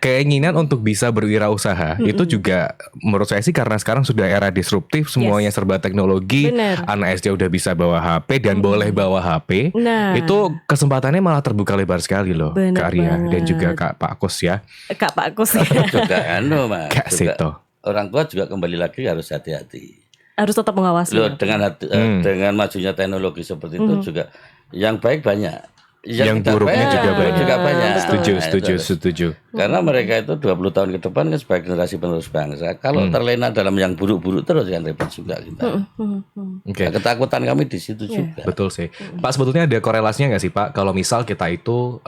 keinginan untuk bisa berwirausaha itu juga menurut saya sih karena sekarang sudah era disruptif, semuanya serba teknologi.
Bener.
Anak SD udah bisa bawa HP dan boleh bawa HP.
Nah.
Itu kesempatannya malah terbuka lebar sekali loh.
Bener
Kak Arya dan
banget.
juga Kak Pak Kus ya.
Kak Pak Kus ya.
Juga Mas.
Kak
juga
Sito.
orang tua juga kembali lagi harus hati-hati.
Harus tetap mengawasi.
Loh, dengan majunya teknologi seperti itu juga yang baik banyak.
Yang
tidak
buruknya
baik
juga banyak.
juga banyak.
Setuju,
Nah,
setuju,
itu harus.
setuju.
Karena mereka itu 20 tahun ke depan kan sebagai generasi penerus bangsa. Kalau terlena dalam yang buruk-buruk terus kan repot juga kita.
Oke.
Nah, ketakutan kami di situ juga.
Betul sih. Pak, sebetulnya ada korelasinya nggak sih Pak? Kalau misal kita itu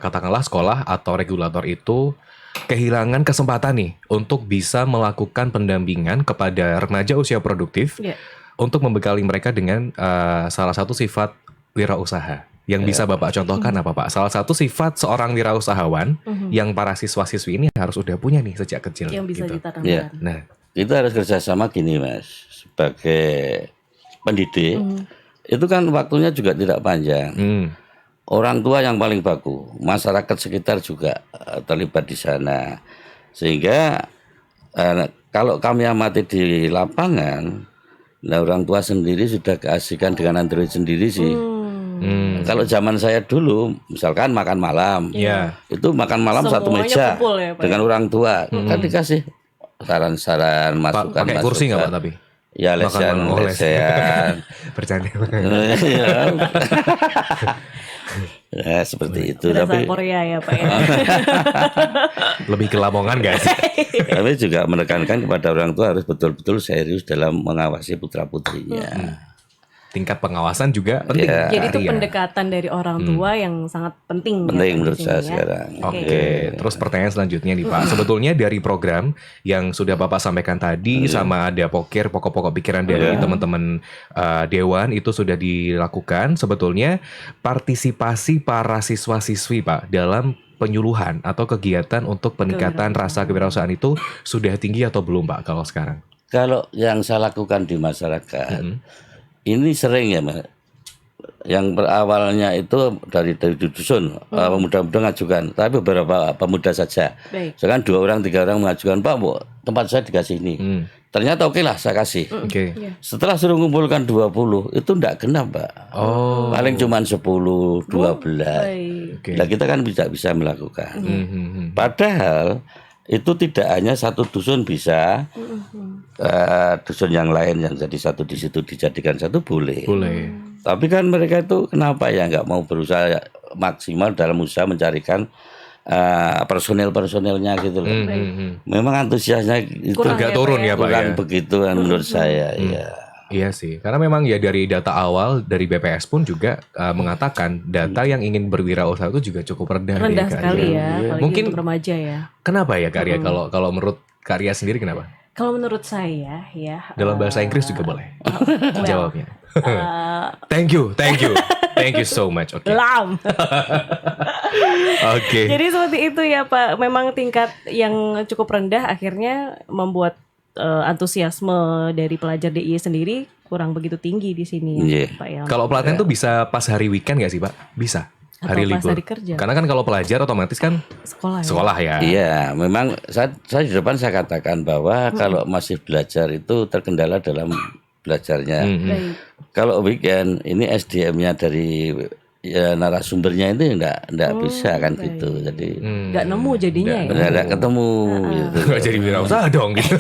katakanlah sekolah atau regulator itu kehilangan kesempatan nih untuk bisa melakukan pendampingan kepada remaja usia produktif
Iya.
untuk membekali mereka dengan salah satu sifat wirausaha. Yang bisa Bapak contohkan apa Pak? Salah satu sifat seorang wirausahawan yang para siswa-siswi ini harus udah punya nih sejak kecil.
Yang bisa
gitu.
ditanamkan.
Iya.
Nah,
Kita harus kerjasama gini Mas. Sebagai pendidik, itu kan waktunya juga tidak panjang. Orang tua yang paling baku, masyarakat sekitar juga terlibat di sana. Sehingga kalau kami amati di lapangan, nah orang tua sendiri sudah keasikan dengan Android sendiri sih. Kalau zaman saya dulu, misalkan makan malam, itu makan malam satu
Semuanya
meja
kumpul ya, Pak,
dengan orang tua, kan dikasih saran-saran,
Pak,
masukan,
pakai kursi nggak Pak tapi?
Ya lesehan,
Makan
lesehan.
Bercanda.
Ya, seperti itu.
Bahasa
Tapi
Korea ya Pak ya.
Lebih ke Lamongan gak sih?
kami juga menekankan kepada orang tua harus betul-betul serius dalam mengawasi putra-putrinya.
Tingkat pengawasan juga penting.
Ya.
Jadi itu
Kak Ria.
pendekatan dari orang tua yang sangat penting.
Penting
ya,
menurut
di
saya
sini ya.
sekarang.
Oke, terus pertanyaan selanjutnya nih Pak. Sebetulnya dari program yang sudah Bapak sampaikan tadi sama ada pokok-pokok pikiran dari teman-teman Dewan itu sudah dilakukan. Sebetulnya partisipasi para siswa-siswi Pak dalam penyuluhan atau kegiatan untuk peningkatan rasa kewirausahaan itu sudah tinggi atau belum Pak kalau sekarang?
Kalau yang saya lakukan di masyarakat, ini sering ya Mas. Yang berawalnya itu dari dusun, pemuda-pemuda ngajukan, tapi beberapa pemuda saja.
Baik.
Sekarang 2 orang 3 orang mengajukan, Pak, Bu, tempat saya dikasih ini. Ternyata oke lah saya kasih.
Oke.
Setelah suruh ngumpulkan 20, itu enggak genap, Pak.
Oh.
Paling cuma 10, 12.
Baik.
Oke.
Nah, kita kan bisa melakukan. Padahal itu tidak hanya satu dusun bisa, dusun yang lain yang jadi satu di situ dijadikan satu boleh.
Boleh.
Tapi kan mereka itu kenapa ya nggak mau berusaha maksimal dalam usaha mencarikan personel-personelnya gitu loh. Memang antusiasnya itu
Agak turun ya Pak ya.
kurang begitu kan menurut saya. Ya.
Iya sih, karena memang ya dari data awal dari BPS pun juga mengatakan data yang ingin berwirausaha itu juga cukup rendah.
Rendah
nih, Kak
sekali
Arya.
ya, apalagi
Mungkin
untuk remaja ya.
kenapa ya Kak Arya? Kalau menurut Kak Arya sendiri kenapa?
Kalau menurut saya ya.
Dalam bahasa Inggris juga boleh
well,
jawabnya.
eh,
Thank you so much. Oke.
lam.
Oke.
Jadi seperti itu ya Pak. Memang tingkat yang cukup rendah akhirnya membuat antusiasme dari pelajar DIY sendiri kurang begitu tinggi di sini ya,
Iya.
Pak ya.
Kalau pelatihan tuh bisa pas hari weekend gak sih Pak? Bisa.
Atau
Hari
pas
libur.
hari kerja.
Karena kan kalau pelajar otomatis kan
Sekolah ya.
sekolah ya.
Iya, memang saya di depan saya katakan bahwa kalau masih belajar itu terkendala dalam belajarnya.
Baik.
Kalau weekend ini SDM-nya dari narasumbernya itu enggak bisa kan gitu. Jadi
Nggak nemu jadinya ya.
enggak ketemu gitu.
Nggak jadi wirausaha dong gitu.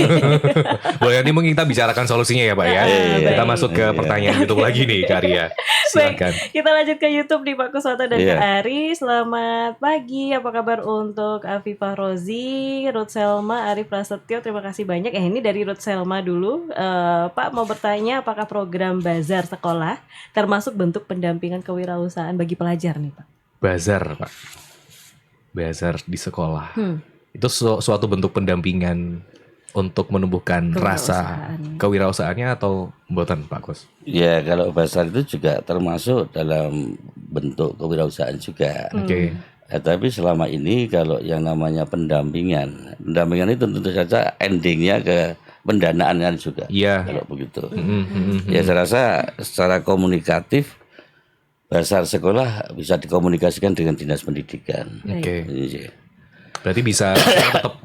Boleh nanti mungkin kita bicarakan solusinya ya Pak ya. Kita masuk ke pertanyaan YouTube lagi nih Kak Arya. Silakan.
Baik, kita lanjut ke YouTube nih Pak Kuswoto dan
Iya.
Kak Ari. Selamat pagi, apa kabar untuk Afifah Rozi, Ruth Selma, Arif Prasetyo. Terima kasih banyak. Ini dari Ruth Selma dulu. Pak mau bertanya apakah program bazar sekolah termasuk bentuk pendampingan kewirausahaan bagi pelajar nih Pak?
Bazar Pak. Bazar di sekolah. Itu suatu bentuk pendampingan untuk menumbuhkan rasa kewirausahaannya atau mboten Pak Kus?
Ya, kalau bazar itu juga termasuk dalam bentuk kewirausahaan juga.
Oke.
Tapi selama ini kalau yang namanya pendampingan itu tentu saja endingnya ke pendanaan kan juga.
Iya.
Kalau begitu. Ya saya rasa secara komunikatif bazar sekolah bisa dikomunikasikan dengan dinas pendidikan.
Oke.
Iya.
Berarti bisa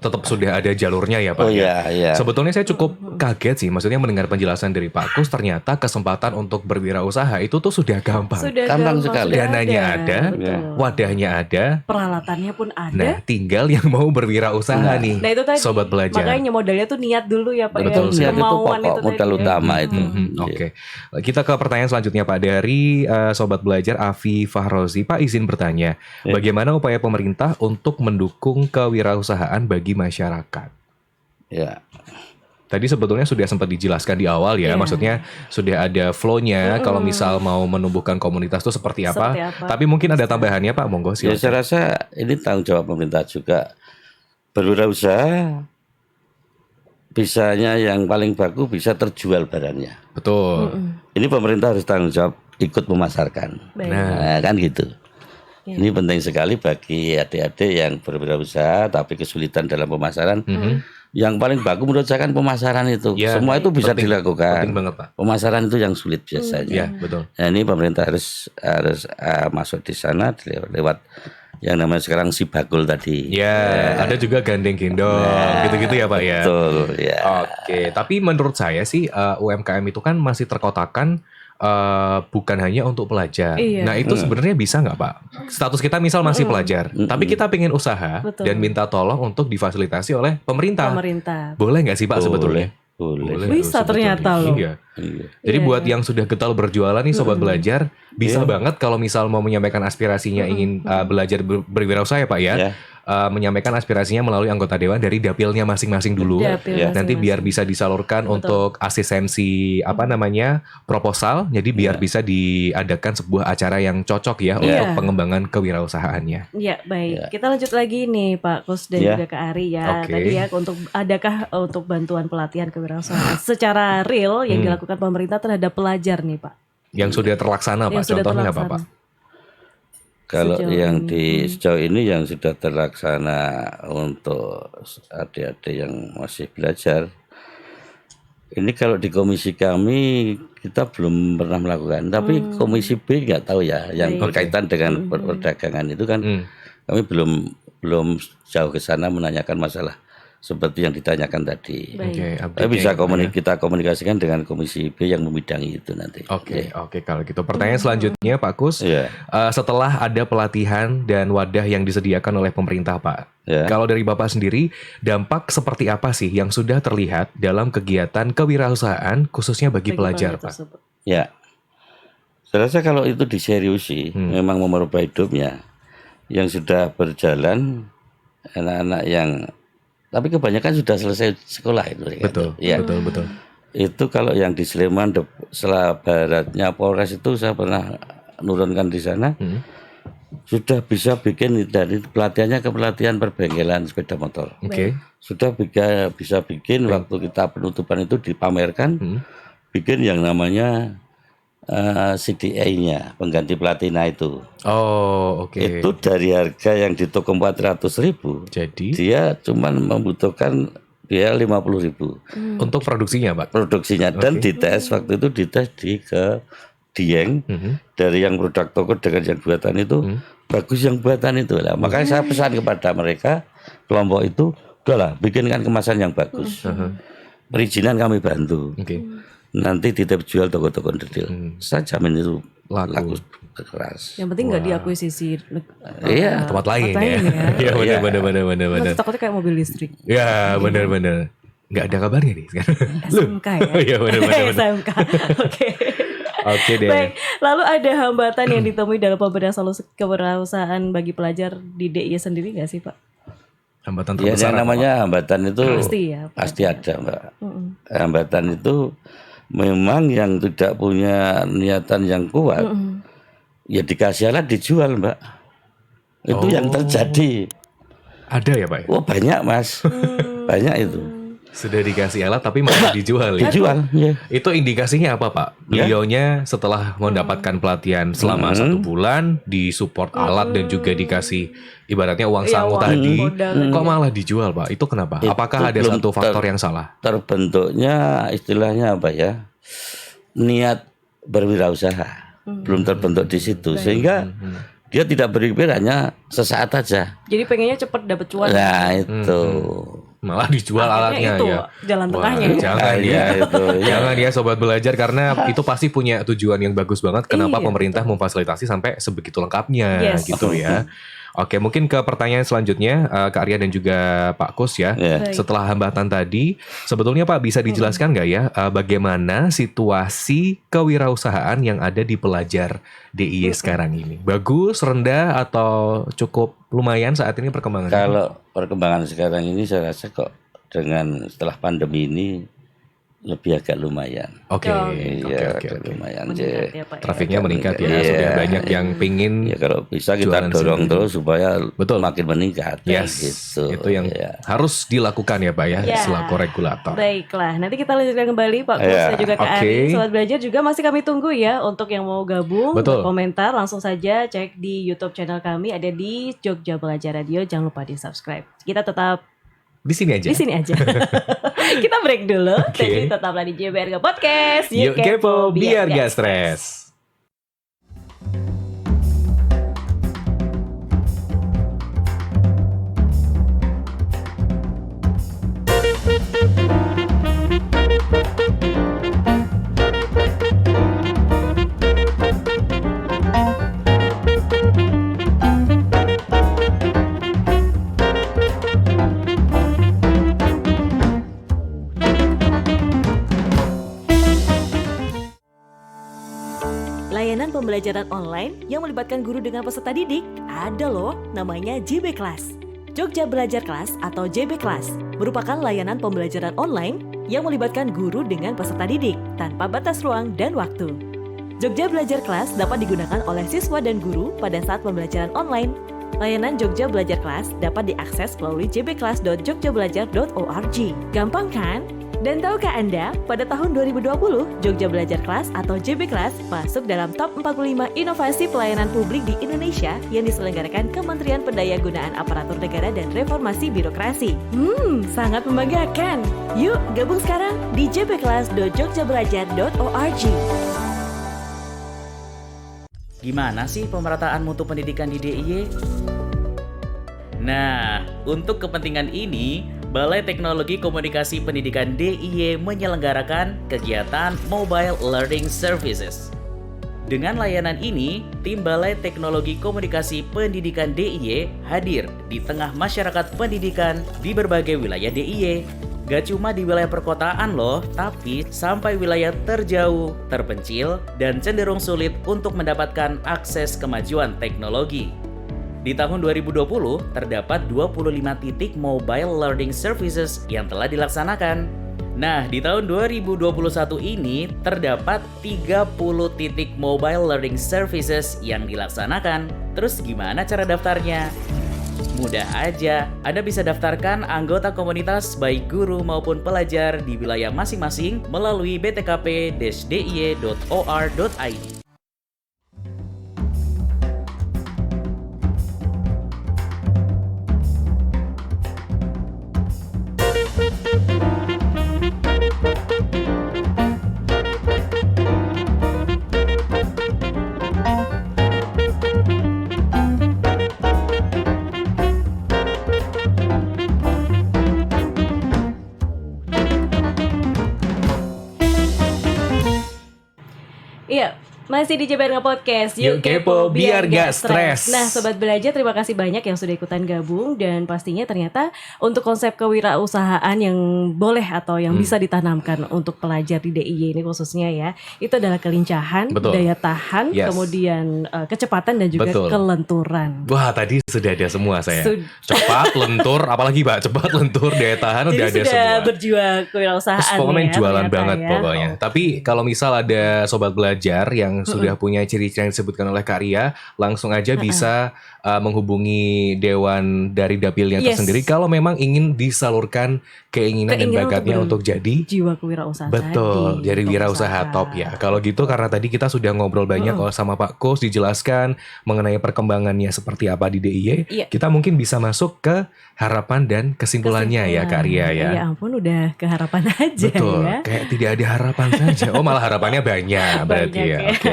tetap sudah ada jalurnya ya Pak.
Oh
ya?
iya.
Sebetulnya saya cukup kaget sih, maksudnya mendengar penjelasan dari Pak Kus, ternyata kesempatan untuk berwirausaha itu tuh sudah gampang.
Sudah
Gampang
gampang,
sekali.
sudah
Dananya ada,
betul.
wadahnya ada.
Peralatannya pun ada.
Nah, tinggal yang mau berwirausaha nih,
Nah itu tadi,
sobat belajar.
makanya modalnya tuh niat dulu ya Pak
Betul,
ya.
Niat itu
Kemauan
pokok modal
tadi ya.
utama itu.
Oke, kita ke pertanyaan selanjutnya Pak dari sobat belajar Afi Fahrozi. Pak izin bertanya, bagaimana upaya pemerintah untuk mendukung kewirausahaan bagi masyarakat?
Ya.
Tadi sebetulnya sudah sempat dijelaskan di awal ya, maksudnya sudah ada flow-nya. Kalau misal mau menumbuhkan komunitas itu seperti apa?
Seperti apa?
Tapi mungkin ada tambahannya Pak, monggo
Ya
silakan.
saya rasa ini tanggung jawab pemerintah juga. Berwirausaha bisanya yang paling bagus bisa terjual barangnya.
Betul.
Ini pemerintah harus tanggung jawab ikut memasarkan.
Baik.
Nah, kan gitu. Ini penting sekali bagi adik-adik yang berwirausaha tapi kesulitan dalam pemasaran. Yang paling bagus menurut saya kan pemasaran itu.
Ya,
Semua itu bisa
penting
dilakukan.
banget Pak.
Pemasaran itu yang sulit biasanya.
Ya, betul.
Nah, ini pemerintah harus masuk di sana lewat yang namanya sekarang si bakul tadi.
Ya, ada juga gandeng gendong, gitu-gitu ya Pak ya.
Betul, ya.
Oke, tapi menurut saya sih UMKM itu kan masih terkotakan bukan hanya untuk pelajar.
Iya.
Nah itu sebenarnya bisa nggak Pak? Status kita misal masih pelajar, tapi kita pengen usaha
Betul.
dan minta tolong untuk difasilitasi oleh pemerintah. Boleh nggak sih Pak sebetulnya?
Boleh.
Bisa ternyata loh.
Iya.
Iya.
Jadi buat yang sudah getol berjualan nih sobat belajar, bisa banget kalau misal mau menyampaikan aspirasinya ingin belajar berwirausaha ya Pak ya.
Ya.
Menyampaikan aspirasinya melalui anggota dewan dari dapilnya masing-masing dulu.
Dapil
Ya.
Nanti
masing-masing.
biar bisa disalurkan untuk asistensi proposal. Jadi biar bisa diadakan sebuah acara yang cocok ya untuk pengembangan kewirausahaannya.
Ya baik, kita lanjut lagi nih Pak Kus dan
Ya.
juga Kak Ari ya.
Oke.
Tadi ya adakah untuk bantuan pelatihan kewirausahaan secara real yang dilakukan pemerintah terhadap pelajar nih Pak?
Yang sudah terlaksana Pak.
Yang sudah
Contohnya apa
terlaksana.
Pak?
Kalau
Sejauh
yang
ini.
sejauh ini yang sudah terlaksana untuk adik-adik yang masih belajar, ini kalau di komisi kami kita belum pernah melakukan, tapi komisi B nggak tahu ya, yang berkaitan dengan perdagangan itu kan kami belum jauh ke sana menanyakan masalah seperti yang ditanyakan tadi.
Baik.
Oke,
Tapi bisa kita komunikasikan dengan komisi B yang membidangi itu nanti.
Oke, kalau gitu. Pertanyaan selanjutnya Pak Kus,
Iya.
setelah ada pelatihan dan wadah yang disediakan oleh pemerintah Pak,
Ya.
kalau dari Bapak sendiri, dampak seperti apa sih yang sudah terlihat dalam kegiatan kewirausahaan khususnya bagi pelajar Pak?
tersebut.
Ya, saya rasa kalau itu diseriusi, memang mau merubah hidupnya, yang sudah berjalan, anak-anak yang tapi kebanyakan sudah selesai sekolah itu.
Betul,
Ya.
betul.
Itu kalau yang di Sleman setelah baratnya Polres itu saya pernah nurunkan di sana. Sudah bisa bikin dari pelatihannya ke pelatihan perbengkelan sepeda motor.
Oke.
Sudah bisa bikin waktu kita penutupan itu dipamerkan, bikin yang namanya CDA-nya, pengganti platina itu.
Oh, oke.
Itu dari harga yang di toko 400.000,
Jadi
dia cuman membutuhkan biaya 50.000
untuk produksinya, Pak.
produksinya. Dan dites waktu itu dites ke Dieng, dari yang produk toko dengan yang buatan itu bagus yang buatan itu lah. Makanya saya pesan kepada mereka kelompok itu, udahlah bikinkan kemasan yang bagus. Perizinan kami bantu.
Oke.
Nanti titip jual toko-toko detail. Saya jamin itu laku keras.
Yang penting nggak diakuisisi
Iya.
Tempat lain
Tempat
ya.
lain ya.
Iya,
Iya.
benar.
Takutnya kayak mobil listrik.
Ya, benar. Nggak ada kabarnya nih sekarang.
SMK ya.
Iya, benar.
SMK. Oke.
Oke deh.
Baik, lalu ada hambatan yang ditemui dalam pemberian solusi kewirausahaan bagi pelajar di DIY sendiri nggak sih, Pak?
Hambatan
Ya,
terbesar
yang
apa,
namanya hambatan itu
Pasti ya, Pak.
pasti ada, Mbak. Hambatan itu memang yang tidak punya niatan yang kuat, ya dikasih alat dijual, Mbak. Itu yang terjadi.
Ada ya, Pak? Ya?
Oh banyak, Mas, banyak itu
Sudah dikasih alat tapi masih dijual ya?
dijual. Ya.
Itu indikasinya apa, Pak? Beliaunya setelah mendapatkan pelatihan selama 1 bulan, disupport alat dan juga dikasih ibaratnya uang
Iya,
sangu
uang
tadi,
modal.
kok malah dijual, Pak? Itu kenapa?
Itu
Apakah ada
belum
satu faktor yang salah?
Terbentuknya istilahnya apa ya? Niat berwirausaha belum terbentuk di situ, sehingga dia tidak berpikir hanya sesaat aja.
Jadi pengennya cepet dapet cuan.
Nah itu.
Malah dijual
Akhirnya
alatnya
itu
ya.
jalan
Wah,
tengahnya.
jangan
Iya,
ya.
itu, ya.
Jangan ya sobat belajar, karena itu pasti punya tujuan yang bagus banget. Kenapa
Iya,
pemerintah memfasilitasi sampai sebegitu lengkapnya
Yes.
gitu ya. Oke, mungkin ke pertanyaan selanjutnya, Kak Arya dan juga Pak Kus ya.
Ya.
Baik.
Setelah hambatan tadi, sebetulnya Pak bisa dijelaskan nggak ya bagaimana situasi kewirausahaan yang ada di pelajar DIY sekarang ini? Bagus, rendah, atau cukup lumayan saat ini perkembangannya?
Kalau perkembangan sekarang ini saya rasa kok dengan setelah pandemi ini lebih agak lumayan.
Oke,
Oh,
Iya,
oke.
agak lumayan.
Meningkat ya, Pak. ya.
Trafiknya meningkat ya,
Iya.
sudah banyak yang pingin.
Ya kalau bisa kita
Jualan
dorong
sendiri.
terus supaya
Betul.
makin meningkat.
Yes,
Gitu.
itu yang
Ya.
harus dilakukan ya Pak ya,
Ya.
selaku regulator.
Baiklah, nanti kita lanjutkan kembali Pak Kus
Ya,
dan juga Kak
oke.
Ari. Sobat belajar juga masih kami tunggu ya untuk yang mau gabung,
Betul.
berkomentar langsung saja cek di YouTube channel kami ada di Jogja Belajar Radio. Jangan lupa di subscribe. Kita tetap
Di sini aja.
di sini aja. Kita break dulu.
Oke.
Jadi tetaplah di JBRG Podcast.
Yuk kepo biar gak stres.
Layanan pembelajaran online yang melibatkan guru dengan peserta didik ada loh, namanya JB Class. Jogja Belajar Kelas atau JB Class merupakan layanan pembelajaran online yang melibatkan guru dengan peserta didik tanpa batas ruang dan waktu. Jogja Belajar Kelas dapat digunakan oleh siswa dan guru pada saat pembelajaran online. Layanan Jogja Belajar Kelas dapat diakses melalui jbclass.jogjabelajar.org. Gampang kan? Dan tahukah Anda, pada tahun 2020, Jogja Belajar Kelas atau JB Kelas masuk dalam top 45 inovasi pelayanan publik di Indonesia yang diselenggarakan Kementerian Pendayagunaan Aparatur Negara dan Reformasi Birokrasi. Sangat membanggakan. Yuk, gabung sekarang di jbclass.jogjabelajar.org.
Gimana sih pemerataan mutu pendidikan di DIY? Nah, untuk kepentingan ini, Balai Teknologi Komunikasi Pendidikan DIY menyelenggarakan kegiatan Mobile Learning Services. Dengan layanan ini, tim Balai Teknologi Komunikasi Pendidikan DIY hadir di tengah masyarakat pendidikan di berbagai wilayah DIY. Gak cuma di wilayah perkotaan loh, tapi sampai wilayah terjauh, terpencil, dan cenderung sulit untuk mendapatkan akses kemajuan teknologi. Di tahun 2020, terdapat 25 titik mobile learning services yang telah dilaksanakan. Nah, di tahun 2021 ini terdapat 30 titik mobile learning services yang dilaksanakan. Terus gimana cara daftarnya? Mudah aja, Anda bisa daftarkan anggota komunitas baik guru maupun pelajar di wilayah masing-masing melalui btkp-diy.or.id.
Iya, masih di JBR Nge-Podcast.
Yuk kepo biar gak stres.
Nah, Sobat Belajar, terima kasih banyak yang sudah ikutan gabung. Dan pastinya ternyata untuk konsep kewirausahaan yang boleh atau yang bisa ditanamkan untuk pelajar di DIY ini khususnya ya, itu adalah kelincahan,
Betul.
daya tahan,
Yes.
kemudian kecepatan dan juga
Betul.
kelenturan.
Wah, tadi sudah ada semua saya.
Sud-
Cepat, lentur, apalagi Pak, cepat, lentur, daya tahan udah
Jadi
ada
sudah
semua.
berjuang kewirausahaan
Terus pokoknya
ya,
jualan
ternyata
banget
ya.
pokoknya. Tapi kalau misal ada sobat belajar yang sudah punya ciri-ciri yang disebutkan oleh Kak Ria, langsung aja bisa menghubungi Dewan dari Dapilnya
Yes.
tersendiri kalau memang ingin disalurkan keinginan dan
Keinginan
bakatnya untuk jadi
jiwa kewirausahaan
betul,
tadi,
jadi
untuk
wirausaha
usaha.
top ya. Kalau gitu karena tadi kita sudah ngobrol banyak sama Pak Kus, dijelaskan mengenai perkembangannya seperti apa di DIY.
Iya.
Kita mungkin bisa masuk ke harapan dan kesimpulannya ya Kak Ria ya.
Ya ampun, udah keharapan aja
Betul,
ya.
kayak tidak ada harapan saja. Oh malah harapannya banyak berarti
Banyak
ya.
ya.
Oke.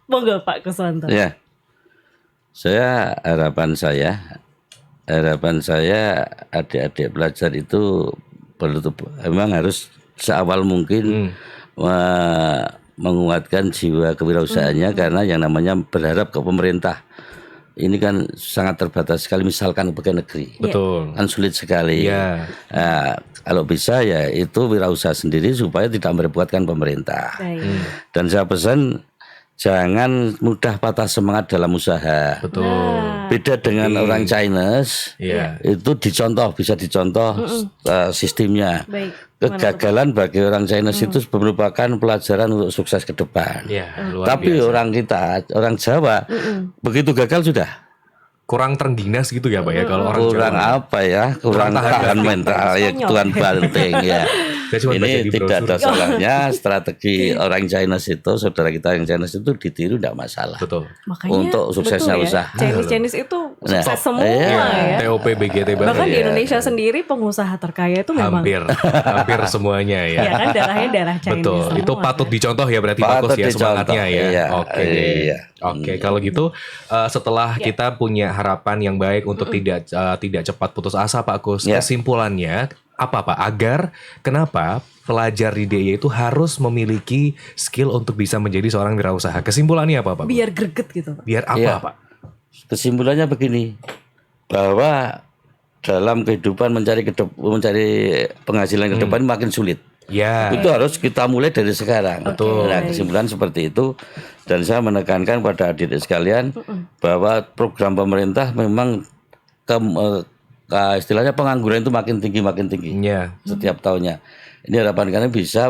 Monggo Pak Kuswanto.
Ya, harapan saya adik-adik pelajar itu memang harus seawal mungkin menguatkan jiwa kewirausahaannya karena yang namanya berharap ke pemerintah ini kan sangat terbatas sekali, misalkan pegawai negeri
Betul.
kan sulit sekali.
Iya.
Nah, kalau bisa ya itu wirausaha sendiri supaya tidak merepotkan pemerintah.
Baik.
Dan saya pesan jangan mudah patah semangat dalam usaha.
Betul.
Beda dengan orang Chinese,
Iya.
itu bisa dicontoh sistemnya.
Baik.
Kegagalan bagi orang Chinese itu merupakan pelajaran untuk sukses ke depan.
Iya, luar
Tapi
biasa.
orang kita, orang Jawa, begitu gagal sudah
Kurang terengginas gitu ya Pak ya kalau orang
kurang
Jawa.
apa ya, kurang tahan mental ya,
Konyol.
Tuhan banting ya.
Saya cuma baca
Ini
di
tidak
brosur.
ada salahnya strategi orang Chinese itu, saudara kita yang Chinese itu ditiru tidak masalah.
Betul.
Makanya
Untuk suksesnya
betul ya,
usaha.
Chinese itu
Nah,
sukses semua
iya.
ya.
TOP BGT banget.
Bahkan di
Iya.
Indonesia sendiri pengusaha terkaya itu memang
hampir semuanya ya.
ya kan darahnya darah Chinese.
Betul,
semua,
itu patut
kan?
dicontoh ya berarti
Patut
Pak Kus ya
dicontoh,
semangatnya ya.
iya,
Oke.
iya.
Oke, kalau gitu setelah kita punya harapan yang baik untuk tidak cepat putus asa Pak Kus,
Ya.
kesimpulannya apa Pak? Agar kenapa pelajar di DIY itu harus memiliki skill untuk bisa menjadi seorang wirausaha? Kesimpulannya apa Pak?
Biar greget gitu Pak.
Biar apa
Iya.
Pak?
Kesimpulannya begini, bahwa dalam kehidupan mencari penghasilan ke depan makin sulit.
Ya.
Itu harus kita mulai dari sekarang.
Betul.
Nah, kesimpulan seperti itu. Dan saya menekankan pada adik-adik sekalian bahwa program pemerintah memang istilahnya pengangguran itu makin tinggi
Ya.
setiap tahunnya. Ini harapan kami bisa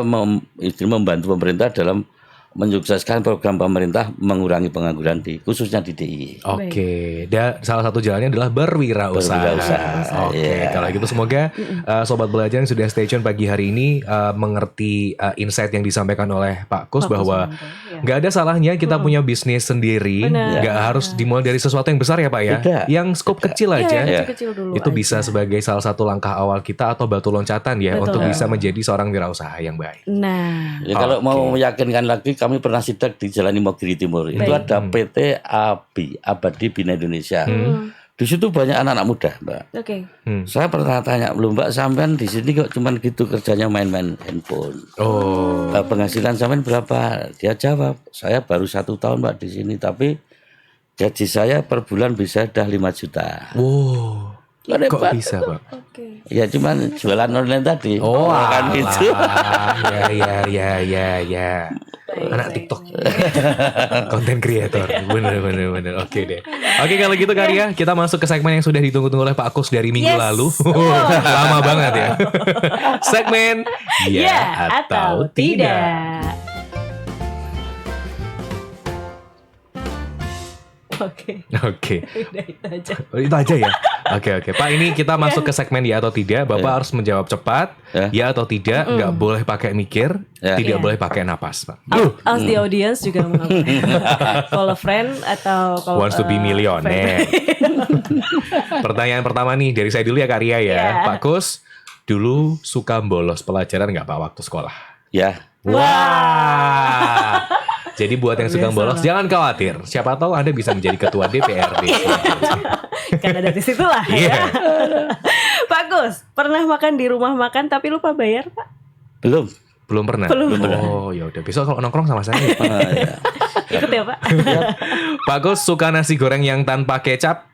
membantu pemerintah dalam menyukseskan program pemerintah mengurangi pengangguran khususnya di DIY.
Oke, dan salah satu jalannya adalah berwirausaha.
Berwirausaha,
Oke,
iya.
kalau gitu semoga sobat belajar yang sudah stay tune pagi hari ini mengerti insight yang disampaikan oleh Pak Kus bahwa nggak ada salahnya kita punya bisnis sendiri,
Benar.
nggak harus dimulai dari sesuatu yang besar ya Pak ya,
Tidak.
yang skop kecil
Iya,
aja.
yang kecil-kecil dulu
Itu
aja.
bisa sebagai salah satu langkah awal kita atau batu loncatan ya
Betul.
untuk bisa menjadi seorang wirausaha yang baik.
Nah,
Ya, kalau mau meyakinkan lagi, kami pernah sidak di Jalan Imogiri Timur. Itu
Baik.
ada PT Abadi Bina Indonesia. Di situ banyak anak-anak muda, Mbak.
oke.
Saya pernah tanya, belum Mbak, sampean di sini kok cuman gitu kerjanya main-main handphone.
Oh,
Penghasilan sampean berapa? Dia jawab, saya baru 1 tahun Mbak di sini, tapi gaji saya per bulan bisa udah 5 juta.
wow.
Kok
Kok
hebat?
bisa, Pak?
Oke.
Ya cuman jualan online tadi.
Oh,
kan
alah.
gitu.
Ya. Anak TikTok. Konten creator. Bener. Oke deh. Oke, kalau gitu Karya, kita masuk ke segmen yang sudah ditunggu-tunggu oleh Pak Kus dari minggu
Yes.
lalu. Lama banget ya. Segmen
Ya atau tidak. Oke. Udah itu aja.
Oh, itu aja ya. Oke. Pak, ini kita masuk ke segmen ya atau tidak. Bapak harus menjawab cepat. Ya atau tidak. Nggak boleh pakai mikir.
Ya.
Tidak
Iya.
boleh pakai napas, Pak.
As the audience juga mau call a friend atau call
Wants to be millionaire. Pertanyaan pertama nih dari saya dulu ya Karya ya.
Ya.
Pak Kus, dulu suka bolos pelajaran nggak Pak waktu sekolah?
Ya.
Wah. Jadi buat yang suka
Biasa
bolos
lah.
jangan khawatir. Siapa tahu Anda bisa menjadi ketua DPRD.
Karena dari situlah
Iya.
ya. Pak Gus, pernah makan di rumah makan tapi lupa bayar, Pak?
Belum.
Belum pernah.
Belum
Oh, ya udah. Besok kalau nongkrong sama saya.
Ya.
Ikut ya, Pak.
Pak Kus suka nasi goreng yang tanpa kecap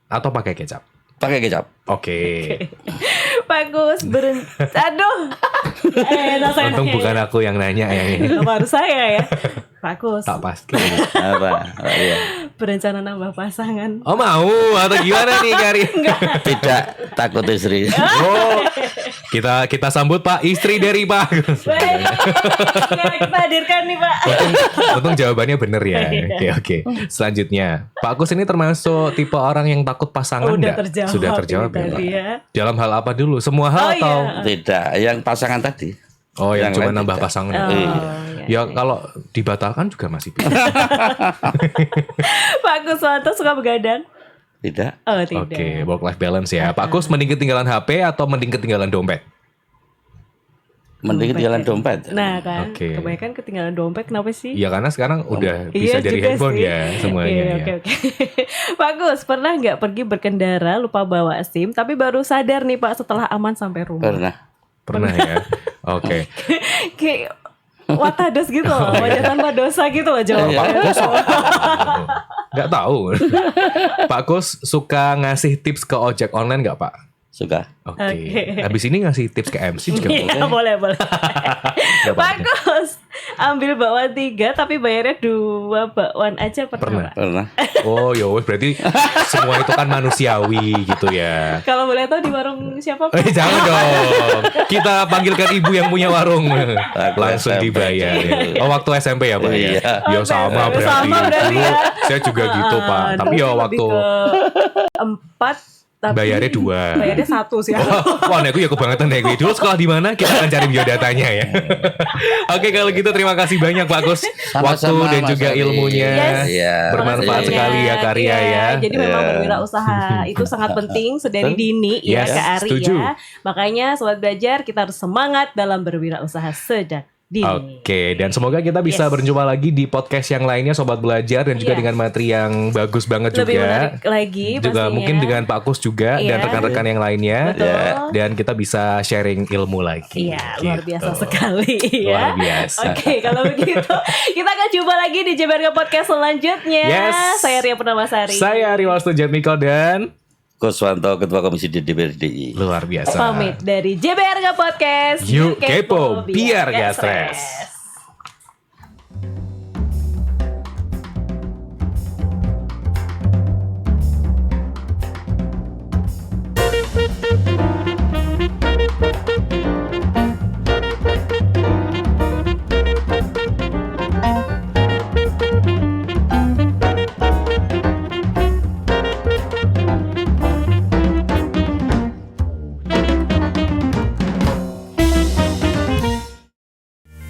atau pakai kecap?
Pakai kecap.
Oke.
Pak Gus aduh. Saya
Untung bukan aku yang nanya ya.
Kenapa harus saya ya? Pak Gus,
Tak pasti.
Apa? Oh, iya.
berencana nambah pasangan.
Oh mau atau gimana nih Karya?
Tidak takut istri.
Oh, kita sambut Pak istri dari Pak.
Baik. Ya, kita hadirkan nih, Pak.
Untung jawabannya bener ya. Oke. Selanjutnya, Pak Kus ini termasuk tipe orang yang takut pasangan
Udah
nggak?
terjawab.
Sudah terjawab
ini
ya, Pak?
tadi ya.
Dalam hal apa dulu? Semua hal
Oh,
atau?
iya.
Tidak, yang pasangan tadi.
Oh, yang
Yang
cuma
lain
nambah
tidak.
pasangan.
Oh,
Iya.
Ya kalau dibatalkan juga masih bisa.
Pak Kuswanto suka begadang?
Tidak.
Oh, tidak.
Oke, work life balance ya. Pak Kus mending ketinggalan HP atau mending ketinggalan dompet?
Mending
Dompet
jalan
ya.
dompet.
Nah kan,
Oke.
kebanyakan ketinggalan dompet kenapa sih?
Ya karena sekarang udah
Iya
bisa dari
juga
handphone
sih.
ya semuanya.
Iya,
ya.
Oke. Pak Gus, pernah nggak pergi berkendara lupa bawa SIM, tapi baru sadar nih Pak setelah aman sampai rumah?
Pernah.
Ya. Oke.
Kayak watados gitu loh, wajah tanpa dosa gitu loh jawabannya.
Nggak tahu. Pak Kus suka ngasih tips ke ojek online nggak Pak?
Suka.
Oke.
Oke.
Habis ini ngasih tips ke MC juga boleh.
Iya boleh.
Nggak
Pak
apa-apa.
Gus, ambil bakwan 3 tapi bayarnya 2 bakwan aja
Pernah.
pernah Pak?
Pernah.
Oh ya wes, berarti semua itu kan manusiawi gitu ya.
Kalau boleh tahu di warung siapa Pak?
Jangan dong. Kita panggilkan ibu yang punya warung. Langsung
SMP.
dibayar. Ya. Oh waktu SMP ya Pak ya?
Iya.
Ya sama
SMP.
berarti.
Sama berarti
Dulu
ya.
saya juga gitu Pak. Tapi ya waktu
4 tapi
bayarnya 2.
Bayarnya 1 sih.
Wah, aku ya kebangetan ya. Dulu sekolah di mana? Kita akan cari biodatanya ya. Oke, kalau gitu terima kasih banyak Pak Kus. Waktu
Sama-sama,
dan
Mas
juga
Adi.
ilmunya.
Yes.
Iya.
Bermanfaat
Makasih
sekali ya
banyak.
Karya
Iya,
ya.
Jadi memang
Iya.
berwirausaha itu sangat penting sedari dini ya
Yes,
Kak Ari
setuju.
ya. Makanya sobat belajar kita harus semangat dalam berwirausaha sejak dini.
Oke, dan semoga kita bisa
Yes.
berjumpa lagi di podcast yang lainnya Sobat Belajar dan juga
Iya.
dengan materi yang bagus banget
Lebih
juga.
menarik lagi
Juga
pastinya.
mungkin dengan Pak Kus juga dan
Iya.
rekan-rekan yang lainnya.
Betul.
Ya. Dan kita bisa sharing ilmu lagi.
Iya, luar
Gitu.
biasa sekali ya.
Luar biasa.
Oke, kalau begitu kita akan jumpa lagi di JBRG Podcast selanjutnya.
Yes.
Saya Ria Purnamasari.
Saya Ari Wastu Jatmiko dan
Kuswanto, Ketua Komisi DPRDI.
luar biasa.
pamit dari JBRG Podcast.
Yuk kepo, biar gak stres.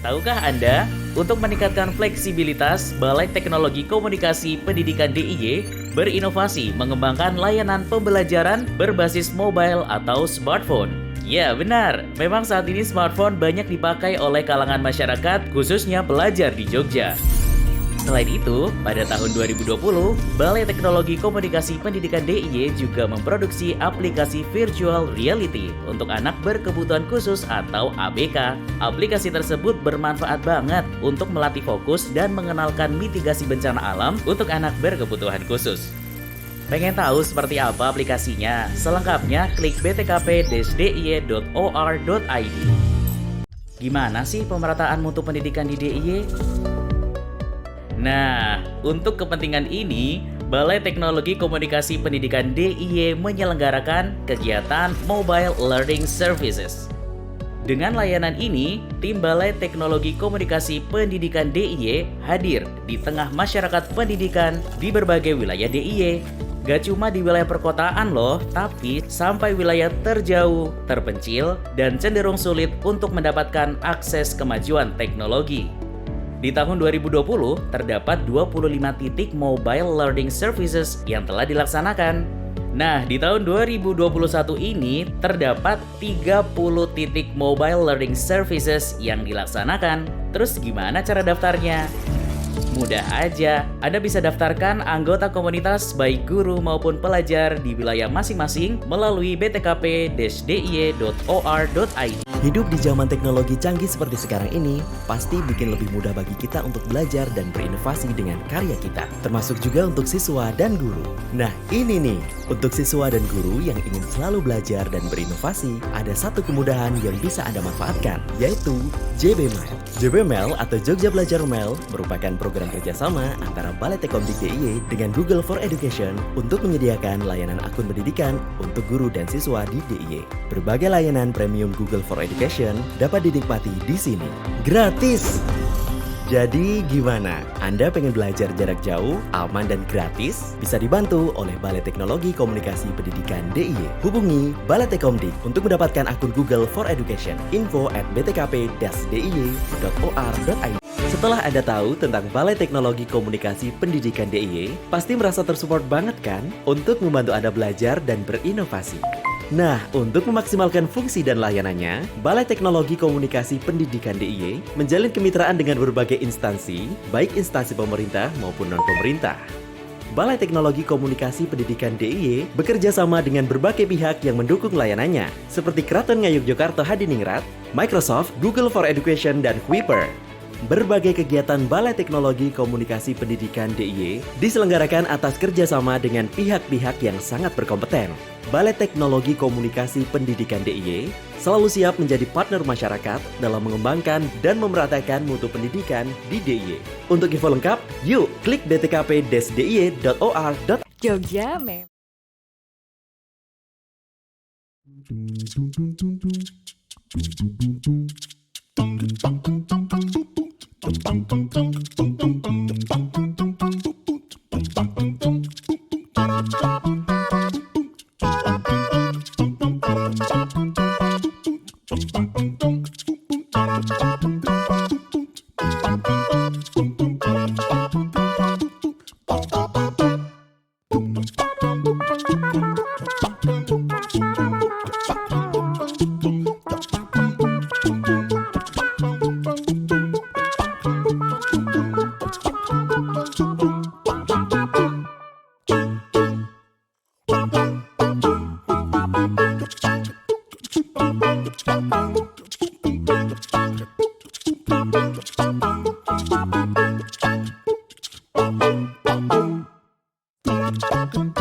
Tahukah Anda, untuk meningkatkan fleksibilitas, Balai Teknologi Komunikasi Pendidikan DIY berinovasi mengembangkan layanan pembelajaran berbasis mobile atau smartphone. Ya benar, memang saat ini smartphone banyak dipakai oleh kalangan masyarakat, khususnya pelajar di Jogja. Selain itu, pada tahun 2020, Balai Teknologi Komunikasi Pendidikan DIY juga memproduksi aplikasi virtual reality untuk anak berkebutuhan khusus atau ABK. Aplikasi tersebut bermanfaat banget untuk melatih fokus dan mengenalkan mitigasi bencana alam untuk anak berkebutuhan khusus. Pengen tahu seperti apa aplikasinya? Selengkapnya klik btkp-diy.or.id. Gimana sih pemerataan mutu pendidikan di DIY? Nah, untuk kepentingan ini, Balai Teknologi Komunikasi Pendidikan DIY menyelenggarakan kegiatan Mobile Learning Services. Dengan layanan ini, tim Balai Teknologi Komunikasi Pendidikan DIY hadir di tengah masyarakat pendidikan di berbagai wilayah DIY. Gak cuma di wilayah perkotaan loh, tapi sampai wilayah terjauh, terpencil, dan cenderung sulit untuk mendapatkan akses kemajuan teknologi. Di tahun 2020, terdapat 25 titik Mobile Learning Services yang telah dilaksanakan. Nah, di tahun 2021 ini terdapat 30 titik Mobile Learning Services yang dilaksanakan. Terus gimana cara daftarnya? Mudah aja, Anda bisa daftarkan anggota komunitas baik guru maupun pelajar di wilayah masing-masing melalui btkp-diy.or.id.
Hidup di zaman teknologi canggih seperti sekarang ini pasti bikin lebih mudah bagi kita untuk belajar dan berinovasi dengan karya kita, termasuk juga untuk siswa dan guru. Nah, ini nih, untuk siswa dan guru yang ingin selalu belajar dan berinovasi, ada satu kemudahan yang bisa Anda manfaatkan, yaitu JBMail. JBMail atau Jogja Belajar Mail merupakan program kerjasama antara Balai Teknik DIY dengan Google for Education untuk menyediakan layanan akun pendidikan untuk guru dan siswa di DIY. Berbagai layanan premium Google for Education dapat dinikmati di sini. Gratis! Jadi gimana? Anda pengen belajar jarak jauh, aman dan gratis? Bisa dibantu oleh Balai Teknologi Komunikasi Pendidikan DIY. Hubungi Balai Tekomdik untuk mendapatkan akun Google for Education. info@btkp-diy.or.id. Setelah Anda tahu tentang Balai Teknologi Komunikasi Pendidikan DIY, pasti merasa tersupport banget kan untuk membantu Anda belajar dan berinovasi. Nah, untuk memaksimalkan fungsi dan layanannya, Balai Teknologi Komunikasi Pendidikan DIY menjalin kemitraan dengan berbagai instansi, baik instansi pemerintah maupun non-pemerintah. Balai Teknologi Komunikasi Pendidikan DIY bekerja sama dengan berbagai pihak yang mendukung layanannya, seperti Kraton Ngayogyakarta Hadiningrat, Microsoft, Google for Education, dan Kuiper. Berbagai kegiatan Balai Teknologi Komunikasi Pendidikan DIY diselenggarakan atas kerjasama dengan pihak-pihak yang sangat berkompeten. Balai Teknologi Komunikasi Pendidikan DIY selalu siap menjadi partner masyarakat dalam mengembangkan dan memeratakan mutu pendidikan di DIY. Untuk info lengkap, yuk klik btkp-diy.or.id.
Jogja memang
Bang.